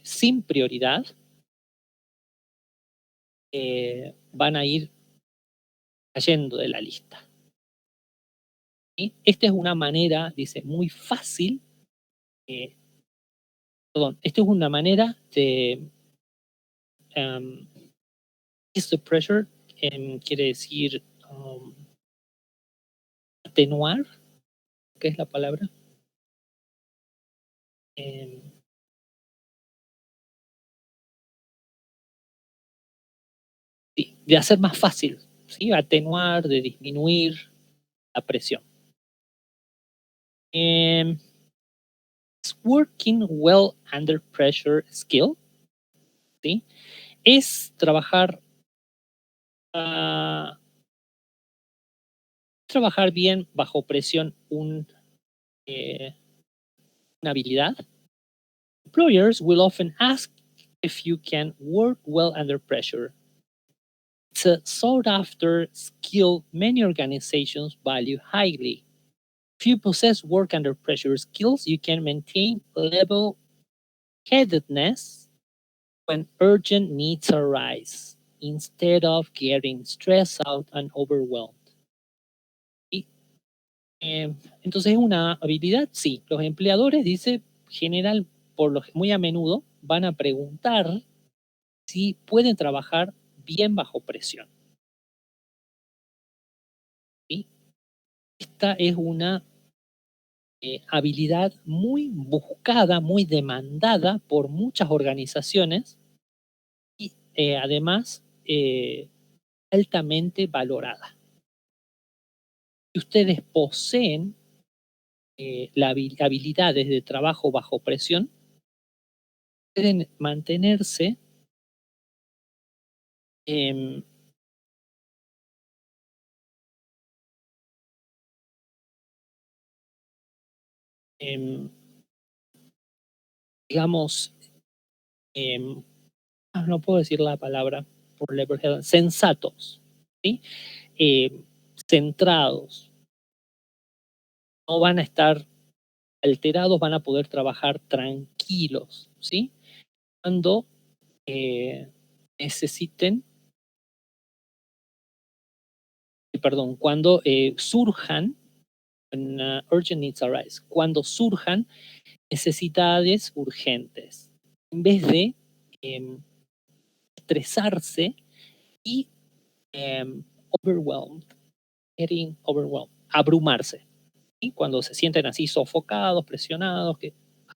sin prioridad, van a ir cayendo de la lista. ¿Sí? Esta es una manera, dice, muy fácil, esta es una manera de ease the pressure, quiere decir atenuar, ¿qué es la palabra? Sí, de hacer más fácil, ¿sí? Atenuar, de disminuir la presión. Is working well under pressure skill, ¿sí? Es trabajar bien bajo presión una habilidad. Employers will often ask if you can work well under pressure. It's a sought-after skill many organizations value highly. If you possess work under pressure skills, you can maintain level-headedness when urgent needs arise, instead of getting stressed out and overwhelmed. Y, entonces, ¿es una habilidad? Sí. Los empleadores, dice, general, muy a menudo, van a preguntar si pueden trabajar bien bajo presión. ¿Sí? Esta es una habilidad muy buscada, muy demandada por muchas organizaciones y además altamente valorada. Si ustedes poseen habilidades de trabajo bajo presión, pueden mantenerse digamos, no puedo decir la palabra por level-headed, sensatos, ¿sí? Centrados, no van a estar alterados, van a poder trabajar tranquilos, ¿sí? Cuando necesiten, cuando surjan, when urgent needs arise, cuando surjan necesidades urgentes, en vez de estresarse y getting overwhelmed, abrumarse. ¿Sí? Cuando se sienten así sofocados, presionados,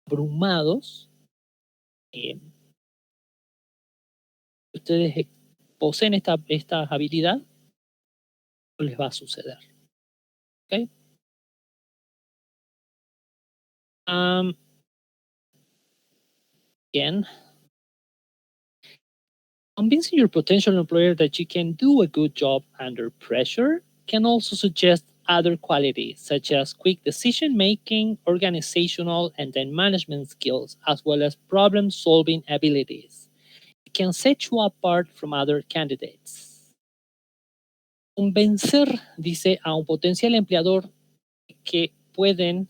abrumados, ustedes poseen esta habilidad, no les va a suceder. ¿Okay? Again, convincing your potential employer that you can do a good job under pressure can also suggest other qualities such as quick decision making, organizational, and then management skills, as well as problem solving abilities. It can set you apart from other candidates. Convencer, dice, a un potencial empleador que pueden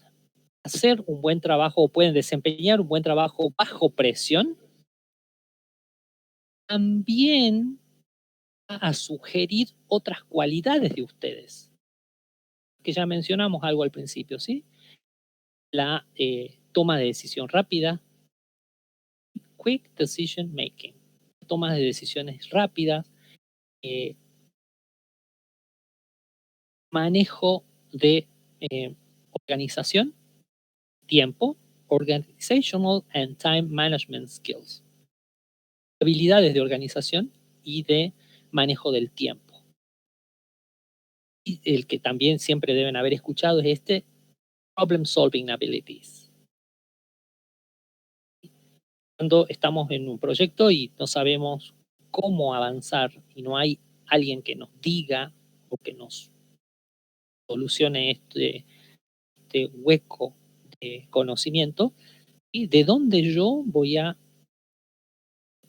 hacer un buen trabajo o pueden desempeñar un buen trabajo bajo presión, también va a sugerir otras cualidades de ustedes, que ya mencionamos algo al principio, ¿sí? La toma de decisión rápida, quick decision making, toma de decisiones rápidas, manejo de organización, tiempo, organizational and time management skills, habilidades de organización y de manejo del tiempo. Y el que también siempre deben haber escuchado es problem solving abilities. Cuando estamos en un proyecto y no sabemos cómo avanzar y no hay alguien que nos diga o que nos solucione este hueco de conocimiento, y de dónde yo voy a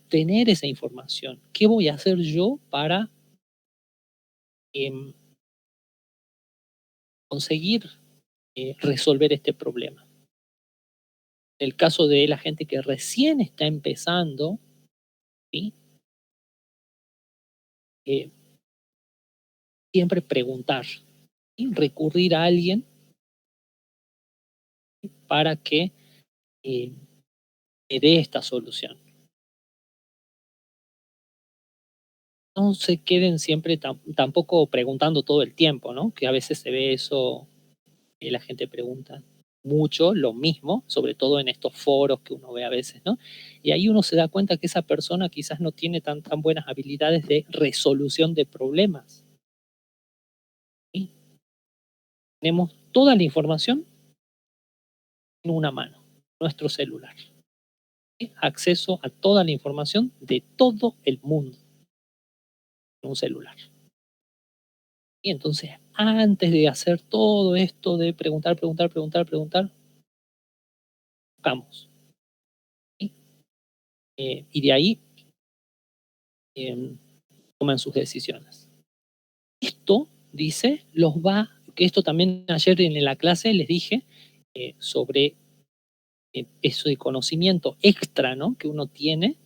tener esa información, qué voy a hacer yo para conseguir resolver este problema. En el caso de la gente que recién está empezando, ¿sí? Siempre preguntar, ¿sí? Recurrir a alguien para que me dé esta solución. No se queden siempre tampoco preguntando todo el tiempo, ¿no? Que a veces se ve eso, que la gente pregunta mucho lo mismo, sobre todo en estos foros que uno ve a veces, ¿no? Y ahí uno se da cuenta que esa persona quizás no tiene tan buenas habilidades de resolución de problemas. ¿Sí? Tenemos toda la información en una mano, nuestro celular. ¿Sí? Acceso a toda la información de todo el mundo en un celular. Y entonces, antes de hacer todo esto de preguntar, buscamos. ¿Sí? Y de ahí toman sus decisiones. Esto, dice, que esto también ayer en la clase les dije sobre eso de conocimiento extra, ¿no? Que uno tiene,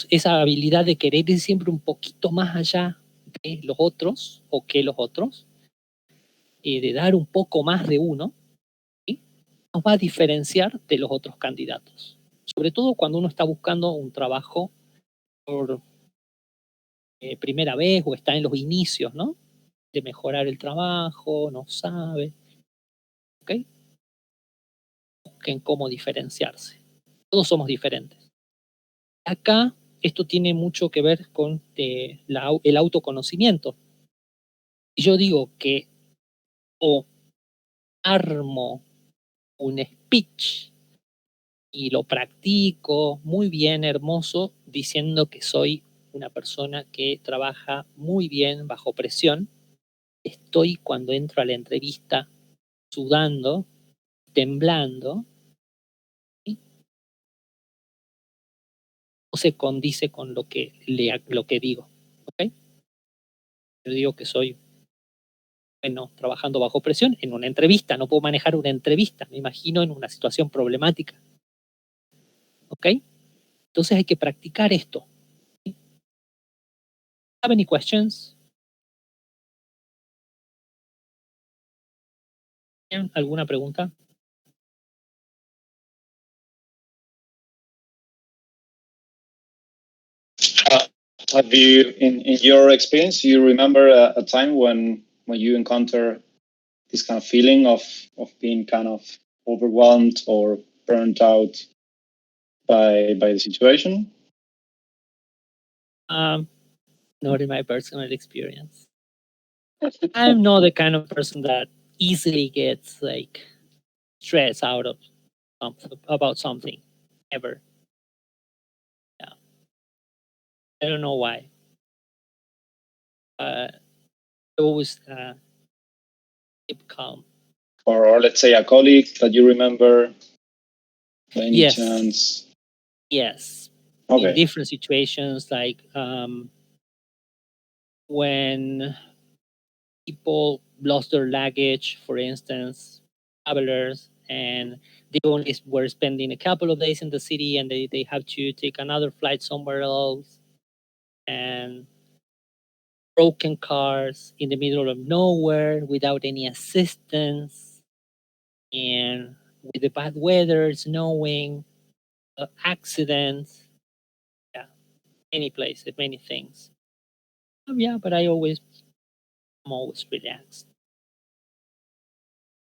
esa habilidad de querer ir siempre un poquito más allá de los otros o que los otros, de dar un poco más de uno, ¿sí? Nos va a diferenciar de los otros candidatos. Sobre todo cuando uno está buscando un trabajo por primera vez o está en los inicios, ¿no? De mejorar el trabajo, no sabe. ¿Ok? Busquen cómo diferenciarse. Todos somos diferentes. Acá esto tiene mucho que ver con el autoconocimiento. Y yo digo que o armo un speech y lo practico muy bien, hermoso, diciendo que soy una persona que trabaja muy bien bajo presión. Estoy cuando entro a la entrevista sudando, temblando, ¿sí? No se condice con lo que digo. ¿Okay? Yo digo que soy bueno trabajando bajo presión en una entrevista. No puedo manejar una entrevista, me imagino en una situación problemática. ¿Ok? Entonces hay que practicar esto. ¿Sí? ¿Have any questions? ¿Alguna pregunta? Have you, in your experience, you remember a time when you encounter this kind of feeling of being kind of overwhelmed or burnt out by the situation? Not in my personal experience. I'm not the kind of person that easily gets like stressed out of about something ever. Yeah. I don't know why. I always keep calm. Or let's say a colleague that you remember by any Yes. chance? Yes. Okay. In different situations, like when people lost their luggage, for instance, travelers, and they only were spending a couple of days in the city and they have to take another flight somewhere else. And broken cars in the middle of nowhere without any assistance, and with the bad weather, snowing, accidents, yeah, any places, many things. Yeah, but I'm always relaxed.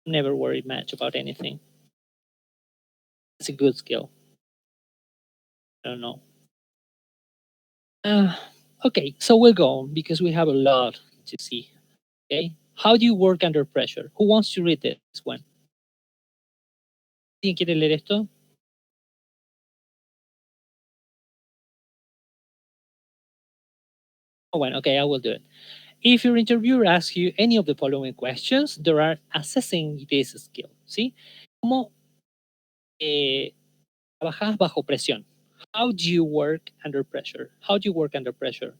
Never worry much about anything. It's a good skill. I don't know. Okay, so we'll go on because we have a lot to see. Okay, how do you work under pressure? Who wants to read this one? ¿Quién quiere leer esto? Oh, bueno, okay, I will do it. If your interviewer asks you any of the following questions, they are assessing this skill, ¿sí? ¿Cómo trabajas bajo presión? How do you work under pressure? How do you work under pressure?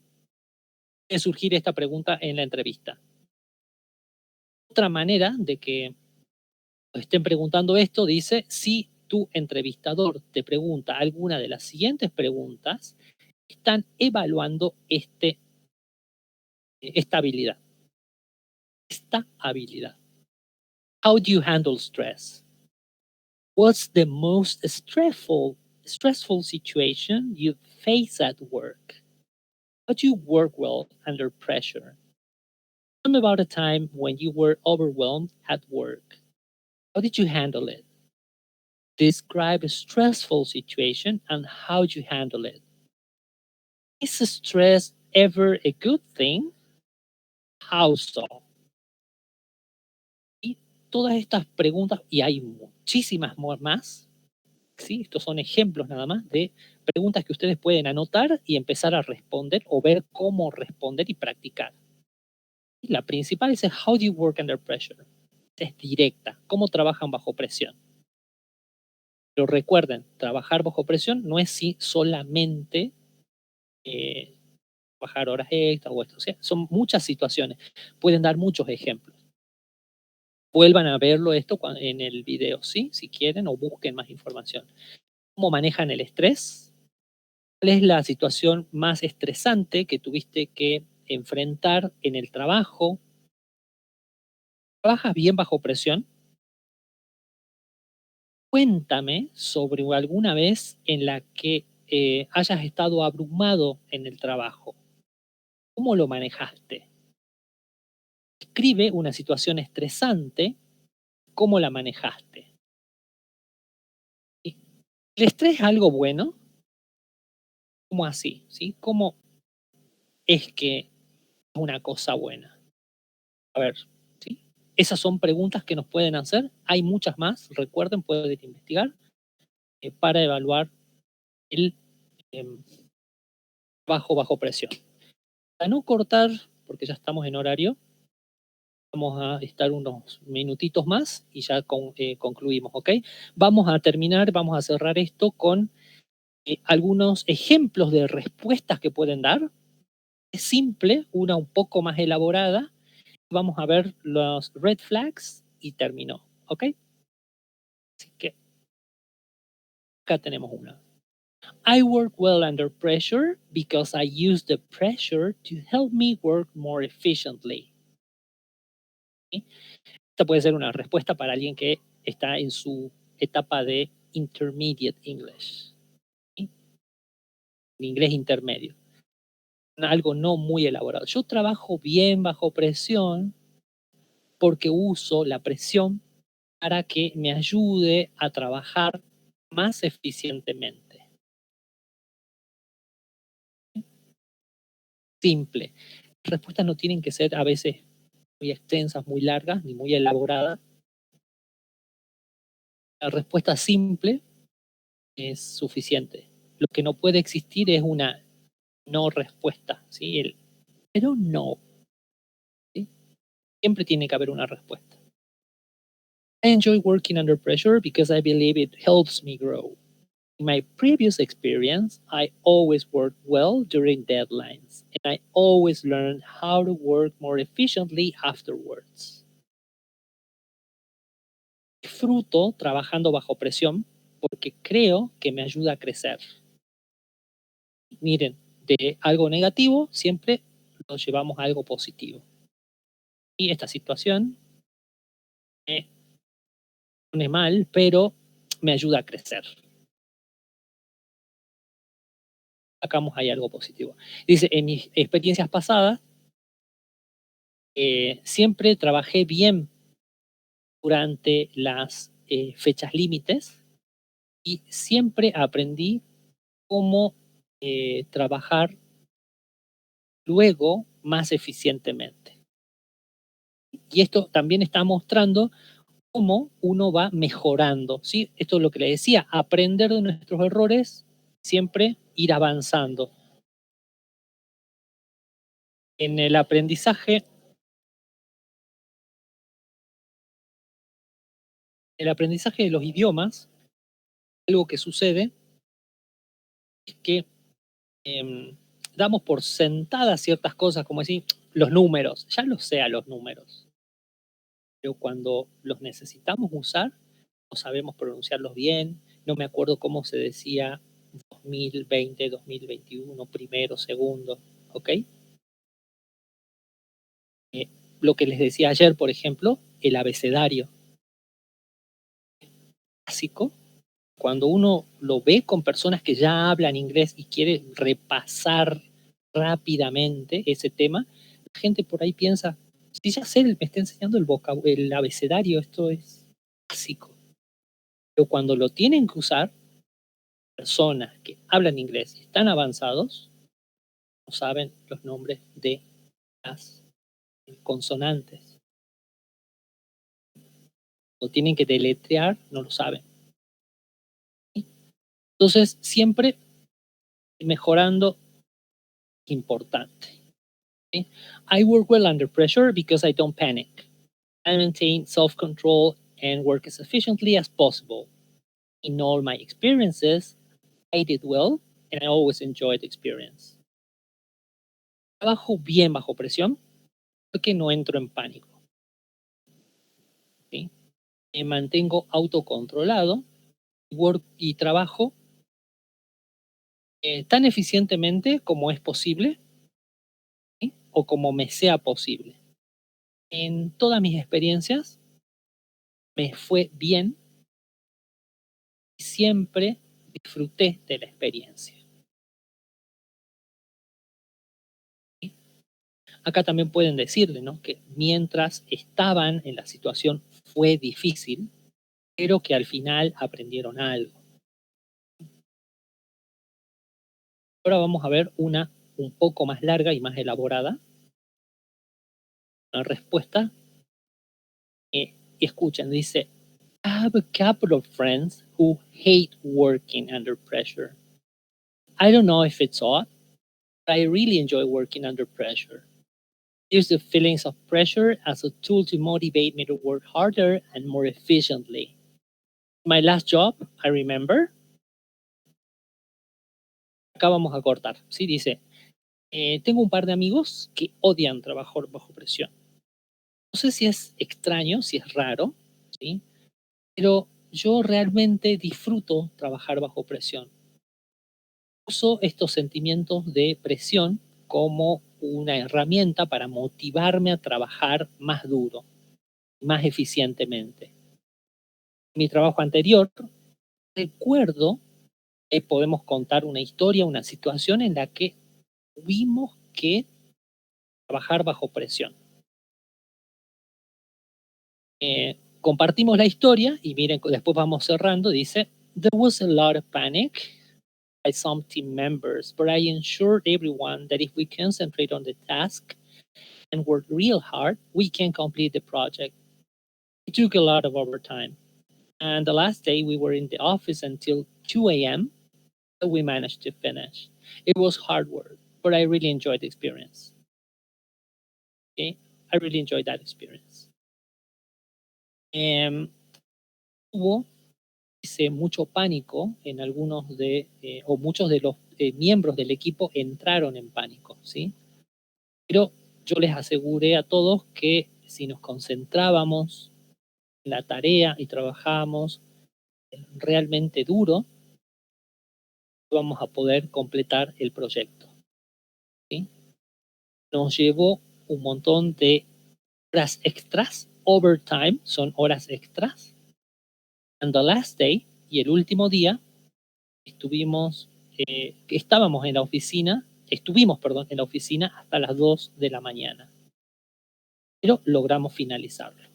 Puede surgir esta pregunta en la entrevista. Otra manera de que estén preguntando esto dice, si tu entrevistador te pregunta alguna de las siguientes preguntas, están evaluando esta habilidad. Esta habilidad. How do you handle stress? What's the most stressful situation you face at work? How do you work well under pressure? Tell me about a time when you were overwhelmed at work. How did you handle it? Describe a stressful situation and how you handle it. Is stress ever a good thing? How so? Y todas estas preguntas, y hay muchísimas más, ¿sí? Estos son ejemplos nada más de preguntas que ustedes pueden anotar y empezar a responder o ver cómo responder y practicar. Y la principal es how do you work under pressure. Es directa, cómo trabajan bajo presión. Pero recuerden, trabajar bajo presión no es solamente trabajar horas extras o esto. O sea, son muchas situaciones. Pueden dar muchos ejemplos. Vuelvan a verlo esto en el video, ¿sí? Si quieren, o busquen más información. ¿Cómo manejan el estrés? ¿Cuál es la situación más estresante que tuviste que enfrentar en el trabajo? ¿Trabajas bien bajo presión? Cuéntame sobre alguna vez en la que hayas estado abrumado en el trabajo. ¿Cómo lo manejaste? Escribe una situación estresante, ¿cómo la manejaste? ¿El estrés es algo bueno? ¿Cómo así? ¿Sí? ¿Cómo es que es una cosa buena? A ver, ¿sí? Esas son preguntas que nos pueden hacer. Hay muchas más, recuerden, pueden investigar para evaluar el trabajo bajo presión. Para no cortar, porque ya estamos en horario, vamos a estar unos minutitos más y ya concluimos, ¿ok? Vamos a terminar, vamos a cerrar esto con algunos ejemplos de respuestas que pueden dar. Es simple, una un poco más elaborada. Vamos a ver los red flags y terminó, ¿ok? Así que acá tenemos una. I work well under pressure because I use the pressure to help me work more efficiently. ¿Sí? Esta puede ser una respuesta para alguien que está en su etapa de intermediate English. ¿Sí? En inglés intermedio. Algo no muy elaborado. Yo trabajo bien bajo presión porque uso la presión para que me ayude a trabajar más eficientemente. Simple. Las respuestas no tienen que ser a veces muy extensas, muy largas, ni muy elaboradas. La respuesta simple es suficiente. Lo que no puede existir es una no respuesta, ¿sí? Pero no. ¿Sí? Siempre tiene que haber una respuesta. I enjoy working under pressure because I believe it helps me grow. In my previous experience, I always worked well during deadlines, and I always learned how to work more efficiently afterwards. Disfruto trabajando bajo presión porque creo que me ayuda a crecer. Miren, de algo negativo siempre lo llevamos a algo positivo. Y esta situación me pone mal, pero me ayuda a crecer. Sacamos ahí algo positivo. Dice, en mis experiencias pasadas, siempre trabajé bien durante las fechas límites y siempre aprendí cómo trabajar luego más eficientemente. Y esto también está mostrando cómo uno va mejorando, ¿sí? Esto es lo que le decía, aprender de nuestros errores, siempre ir avanzando. En el aprendizaje de los idiomas, algo que sucede es que damos por sentadas ciertas cosas, como decir, los números, ya lo sé a los números, pero cuando los necesitamos usar, no sabemos pronunciarlos bien, no me acuerdo cómo se decía 2020, 2021, primero, segundo, ¿ok? Lo que les decía ayer, por ejemplo, el abecedario básico, cuando uno lo ve con personas que ya hablan inglés y quiere repasar rápidamente ese tema, la gente por ahí piensa, si ya sé, me está enseñando el abecedario, esto es básico. Pero cuando lo tienen que usar, personas que hablan inglés y están avanzados, no saben los nombres de las consonantes. Lo tienen que deletrear, no lo saben. Entonces, siempre mejorando importante. Okay? I work well under pressure because I don't panic. I maintain self-control and work as efficiently as possible. In all my experiences, I did well and I always enjoyed the experience. Trabajo bien bajo presión porque no entro en pánico. ¿Sí? Me mantengo autocontrolado y trabajo tan eficientemente como es posible, ¿sí? O como me sea posible. En todas mis experiencias me fue bien y siempre disfruté de la experiencia. ¿Sí? Acá también pueden decirle, ¿no?, que mientras estaban en la situación fue difícil, pero que al final aprendieron algo. Ahora vamos a ver una un poco más larga y más elaborada. Una respuesta. Escuchen, dice, I have a couple of friends who hate working under pressure. I don't know if it's odd, but I really enjoy working under pressure. Use the feelings of pressure as a tool to motivate me to work harder and more efficiently. My last job, I remember. Acá vamos a cortar, ¿sí? Dice, tengo un par de amigos que odian trabajar bajo presión. No sé si es extraño, si es raro, ¿sí? Pero yo realmente disfruto trabajar bajo presión. Uso estos sentimientos de presión como una herramienta para motivarme a trabajar más duro, más eficientemente. En mi trabajo anterior, recuerdo que podemos contar una historia, una situación en la que tuvimos que trabajar bajo presión. Compartimos la historia y miren, después vamos cerrando, dice, there was a lot of panic by some team members, but I ensured everyone that if we concentrate on the task and work real hard, we can complete the project. It took a lot of overtime. And the last day we were in the office until 2 a.m., but we managed to finish. It was hard work, but I really enjoyed the experience. Okay? I really enjoyed that experience. Hubo mucho pánico en algunos o muchos de los miembros del equipo entraron en pánico, ¿sí? Pero yo les aseguré a todos que si nos concentrábamos en la tarea y trabajábamos realmente duro, vamos a poder completar el proyecto, ¿sí? nos llevó un montón de horas extras, overtime, son horas extras. And the last day, y el último día, estuvimos en la oficina hasta las 2 de la mañana. Pero logramos finalizarlo.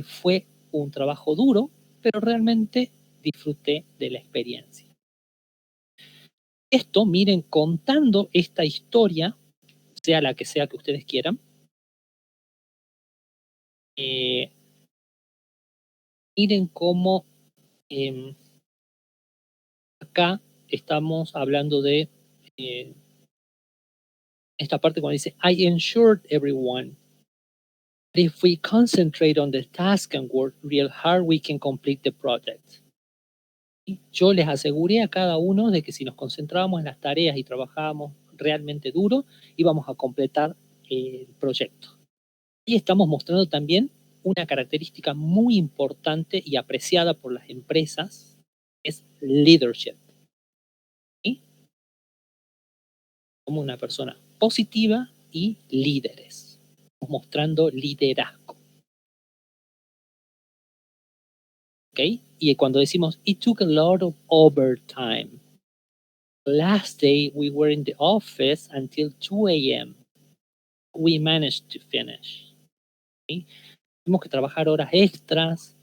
Fue un trabajo duro, pero realmente disfruté de la experiencia. Esto, miren, contando esta historia, sea la que sea que ustedes quieran, miren cómo acá estamos hablando de esta parte cuando dice I ensured everyone that if we concentrate on the task and work real hard, we can complete the project. Yo les aseguré a cada uno de que si nos concentrábamos en las tareas y trabajábamos realmente duro, íbamos a completar el proyecto. Y estamos mostrando también una característica muy importante y apreciada por las empresas, es leadership. ¿Sí? Como una persona positiva y líderes, mostrando liderazgo. ¿Okay? Y cuando decimos, it took a lot of overtime. Last day we were in the office until 2 a.m. We managed to finish. ¿Sí? Tuvimos que trabajar horas extras,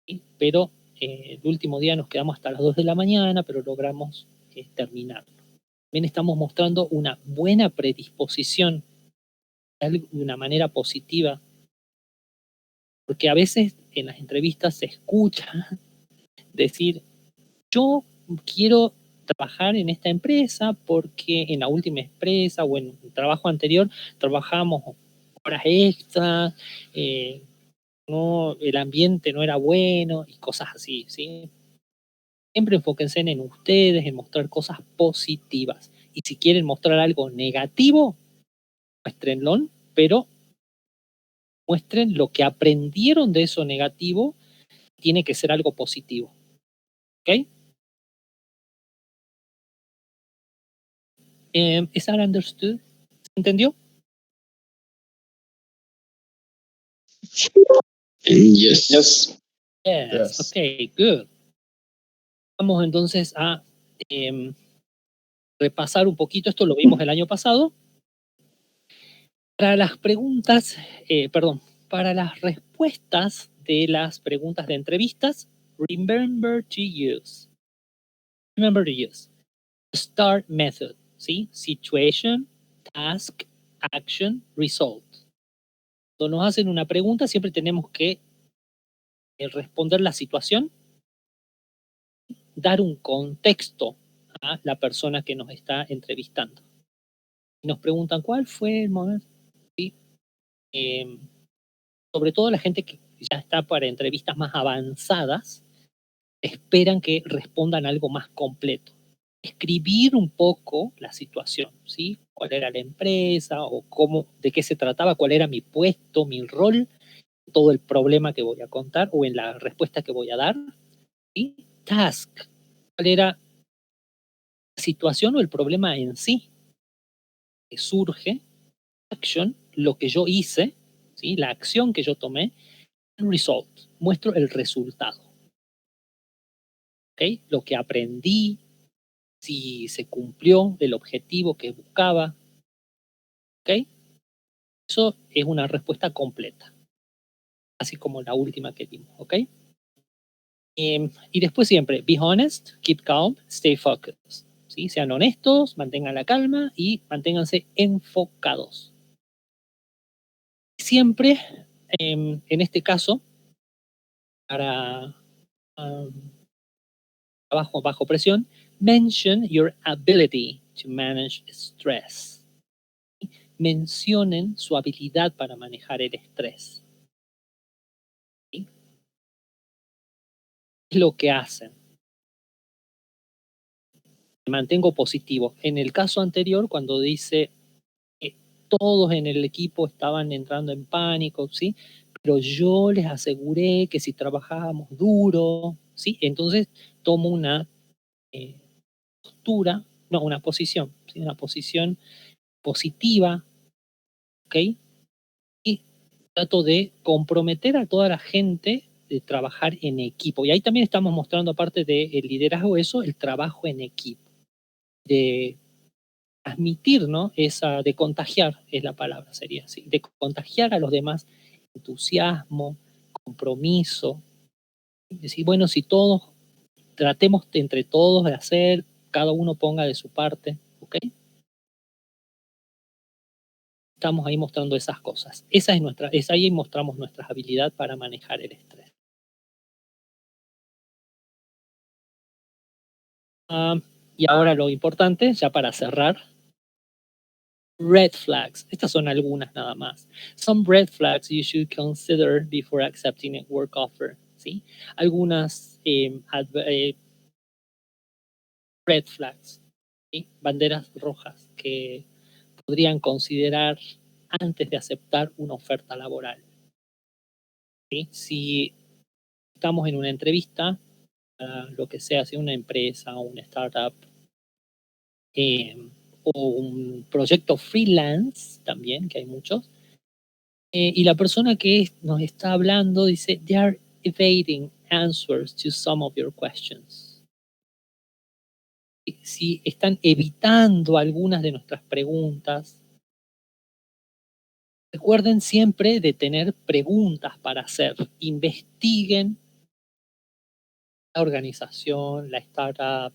¿sí? Pero el último día nos quedamos hasta las 2 de la mañana, pero logramos terminarlo. También estamos mostrando una buena predisposición de una manera positiva, porque a veces en las entrevistas se escucha decir, yo quiero trabajar en esta empresa porque en la última empresa o en el trabajo anterior trabajamos horas extras, el ambiente no era bueno y cosas así, ¿sí? Siempre enfóquense en ustedes, en mostrar cosas positivas. Y si quieren mostrar algo negativo, muéstrenlo, pero muestren lo que aprendieron de eso negativo, tiene que ser algo positivo. ¿Ok? ¿Is that understood? ¿Se entendió? Yes. Yes. Yes. Ok, good. Vamos entonces a repasar un poquito. Esto lo vimos el año pasado. Para las preguntas, para las respuestas de las preguntas de entrevistas, remember to use STAR method, ¿sí? Situation, task, action, result. Cuando nos hacen una pregunta, siempre tenemos que responder la situación, dar un contexto a la persona que nos está entrevistando. Nos preguntan cuál fue el momento, ¿sí? Sobre todo la gente que ya está para entrevistas más avanzadas, esperan que respondan algo más completo. Escribir un poco la situación, ¿sí? Cuál era la empresa o de qué se trataba, cuál era mi puesto, mi rol, todo el problema que voy a contar o en la respuesta que voy a dar. ¿Sí? Task, cuál era la situación o el problema en sí que surge. Action, lo que yo hice, ¿sí? La acción que yo tomé. Result, muestro el resultado. ¿Okay? Lo que aprendí, si se cumplió el objetivo que buscaba. ¿Ok? Eso es una respuesta completa, así como la última que dimos. ¿Ok? Y después siempre, be honest, keep calm, stay focused. ¿Sí? Sean honestos, mantengan la calma y manténganse enfocados. Siempre, en este caso, para trabajo bajo presión, mention your ability to manage stress. Mencionen su habilidad para manejar el estrés. ¿Sí? ¿Qué es lo que hacen? Me mantengo positivo. En el caso anterior, cuando dice que todos en el equipo estaban entrando en pánico, ¿sí? Pero yo les aseguré que si trabajábamos duro, ¿sí? Entonces tomo una postura, no, una posición, ¿sí? Una posición positiva, ¿ok? Y trato de comprometer a toda la gente de trabajar en equipo. Y ahí también estamos mostrando, aparte del liderazgo, eso, el trabajo en equipo. De transmitir, ¿no? Esa, de contagiar, es la palabra, sería así. De contagiar a los demás entusiasmo, compromiso. Decir, bueno, si todos tratemos entre todos de hacer, cada uno ponga de su parte, ¿ok? Estamos ahí mostrando esas cosas. Es ahí mostramos nuestra habilidad para manejar el estrés. Y ahora lo importante, ya para cerrar, red flags. Estas son algunas nada más. Some red flags you should consider before accepting a work offer. ¿Sí? Algunas red flags, ¿sí? Banderas rojas que podrían considerar antes de aceptar una oferta laboral. ¿Sí? Si estamos en una entrevista, lo que sea, si una empresa o una startup, o un proyecto freelance también, que hay muchos, y la persona que nos está hablando dice, they are evading answers to some of your questions. Si están evitando algunas de nuestras preguntas, recuerden siempre de tener preguntas para hacer. Investiguen la organización, la startup,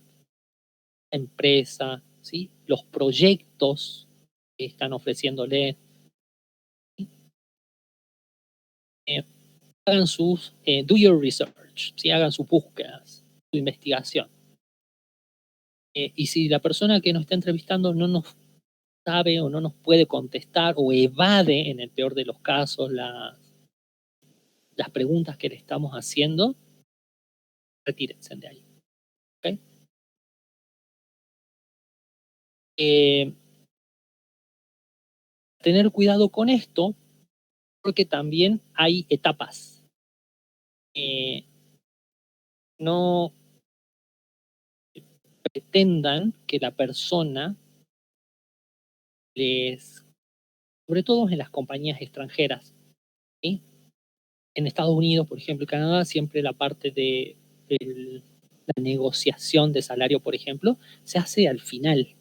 la empresa, ¿sí? Los proyectos que están ofreciéndole. Hagan sus, do your research, ¿sí? Hagan sus búsquedas, su investigación. Y si la persona que nos está entrevistando no nos sabe o no nos puede contestar o evade, en el peor de los casos, las preguntas que le estamos haciendo, retírense de ahí. ¿Okay? Tener cuidado con esto, porque también hay etapas. No pretendan que la persona sobre todo en las compañías extranjeras, ¿sí? En Estados Unidos, por ejemplo, y Canadá, siempre la parte de la negociación de salario, por ejemplo, se hace al final.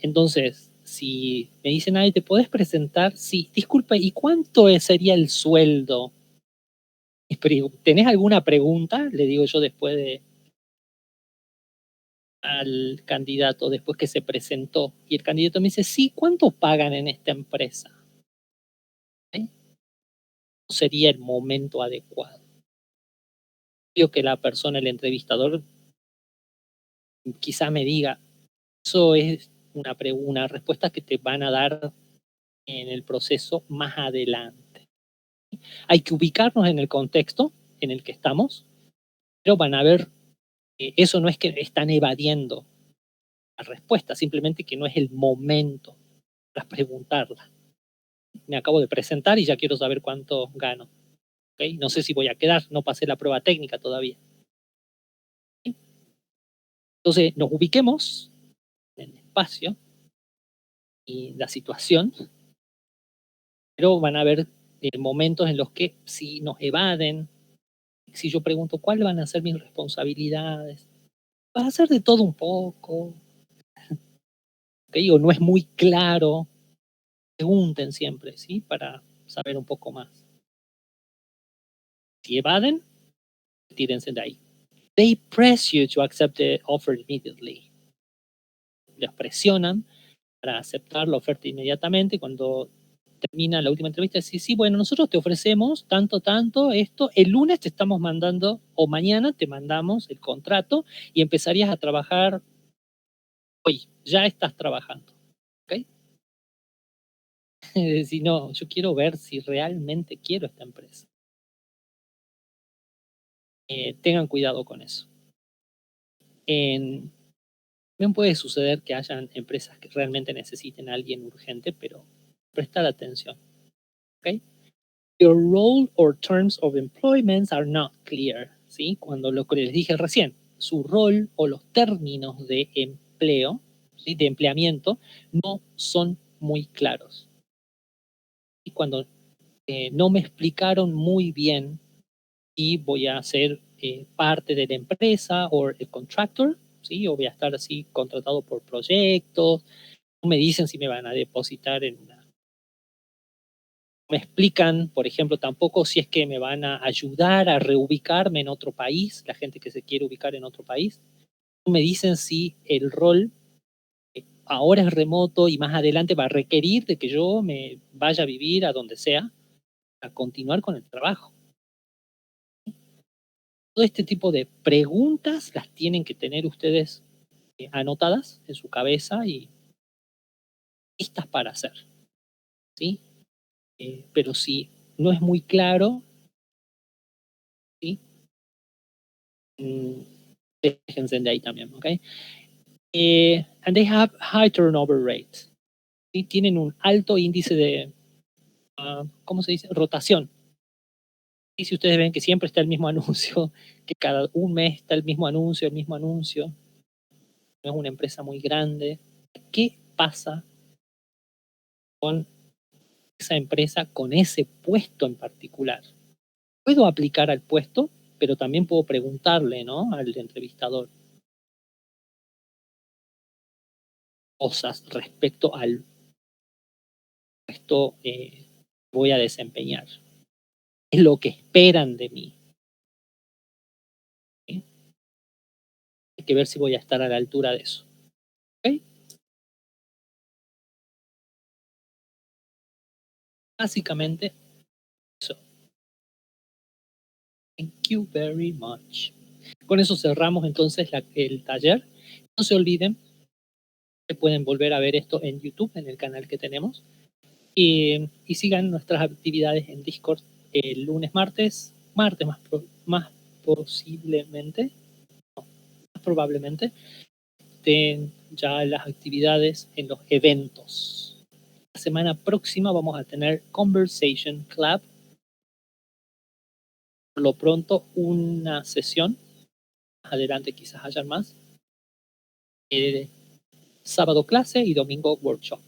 Entonces, si me dicen, ay, ¿te podés presentar? Sí, disculpa, ¿y cuánto sería el sueldo? ¿Tenés alguna pregunta? Le digo yo después al candidato, después que se presentó. Y el candidato me dice, sí, ¿cuánto pagan en esta empresa? ¿Sí? No sería el momento adecuado. Creo que la persona, el entrevistador, quizá me diga, eso es una respuesta que te van a dar en el proceso más adelante. Hay que ubicarnos en el contexto en el que estamos, pero van a ver, eso no es que están evadiendo la respuesta, simplemente que no es el momento para preguntarla. Me acabo de presentar y ya quiero saber cuánto gano. ¿Okay? No sé si voy a quedar, no pasé la prueba técnica todavía. ¿Sí? Entonces, nos ubiquemos en el espacio y la situación, pero van a haber momentos en los que si nos evaden, si yo pregunto cuáles van a ser mis responsabilidades, va a ser de todo un poco, ¿okay? O no es muy claro, pregunten siempre, ¿sí? Para saber un poco más. Si evaden, tírense de ahí. They press you to accept the offer immediately. Les presionan para aceptar la oferta inmediatamente. Cuando termina la última entrevista, decís, sí, bueno, nosotros te ofrecemos tanto, esto, el lunes te estamos mandando, o mañana te mandamos el contrato y empezarías a trabajar hoy, ya estás trabajando, ¿ok? Es decir, no, yo quiero ver si realmente quiero esta empresa. Tengan cuidado con eso. También puede suceder que hayan empresas que realmente necesiten a alguien urgente, pero prestar atención, ¿ok? Your role or terms of employment are not clear, ¿sí? Cuando lo que les dije recién, su rol o los términos de empleo, ¿sí? De empleamiento no son muy claros. Y cuando no me explicaron muy bien si voy a ser parte de la empresa o el contractor, ¿sí? O voy a estar así contratado por proyectos, no me dicen si me van a depositar en una... Me explican, por ejemplo, tampoco si es que me van a ayudar a reubicarme en otro país, la gente que se quiere ubicar en otro país. No me dicen si el rol ahora es remoto y más adelante va a requerir de que yo me vaya a vivir a donde sea, a continuar con el trabajo. Todo este tipo de preguntas las tienen que tener ustedes anotadas en su cabeza y listas para hacer, ¿sí? Pero si no es muy claro, ¿sí? Déjense de ahí también, ¿ok? And they have high turnover rate. ¿Sí? Tienen un alto índice de, ¿cómo se dice? Rotación. Y si ustedes ven que siempre está el mismo anuncio, que cada un mes está el mismo anuncio, no es una empresa muy grande. ¿Qué pasa con esa empresa, con ese puesto en particular? Puedo aplicar al puesto, pero también puedo preguntarle, ¿no? Al entrevistador cosas respecto al puesto que voy a desempeñar. Es lo que esperan de mí. ¿Sí? Hay que ver si voy a estar a la altura de eso. ¿Okay? Básicamente, eso. Thank you very much. Con eso cerramos entonces el taller. No se olviden que pueden volver a ver esto en YouTube, en el canal que tenemos. Y sigan nuestras actividades en Discord el lunes, martes más posiblemente, no, más probablemente, estén ya las actividades en los eventos. La semana próxima vamos a tener Conversation Club. Por lo pronto, una sesión. Más adelante quizás haya más. Sábado clase y domingo workshop.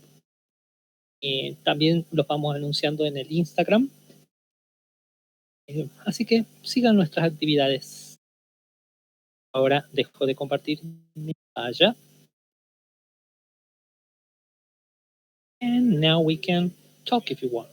También los vamos anunciando en el Instagram. Así que sigan nuestras actividades. Ahora dejo de compartir mi pantalla. And now we can talk if you want.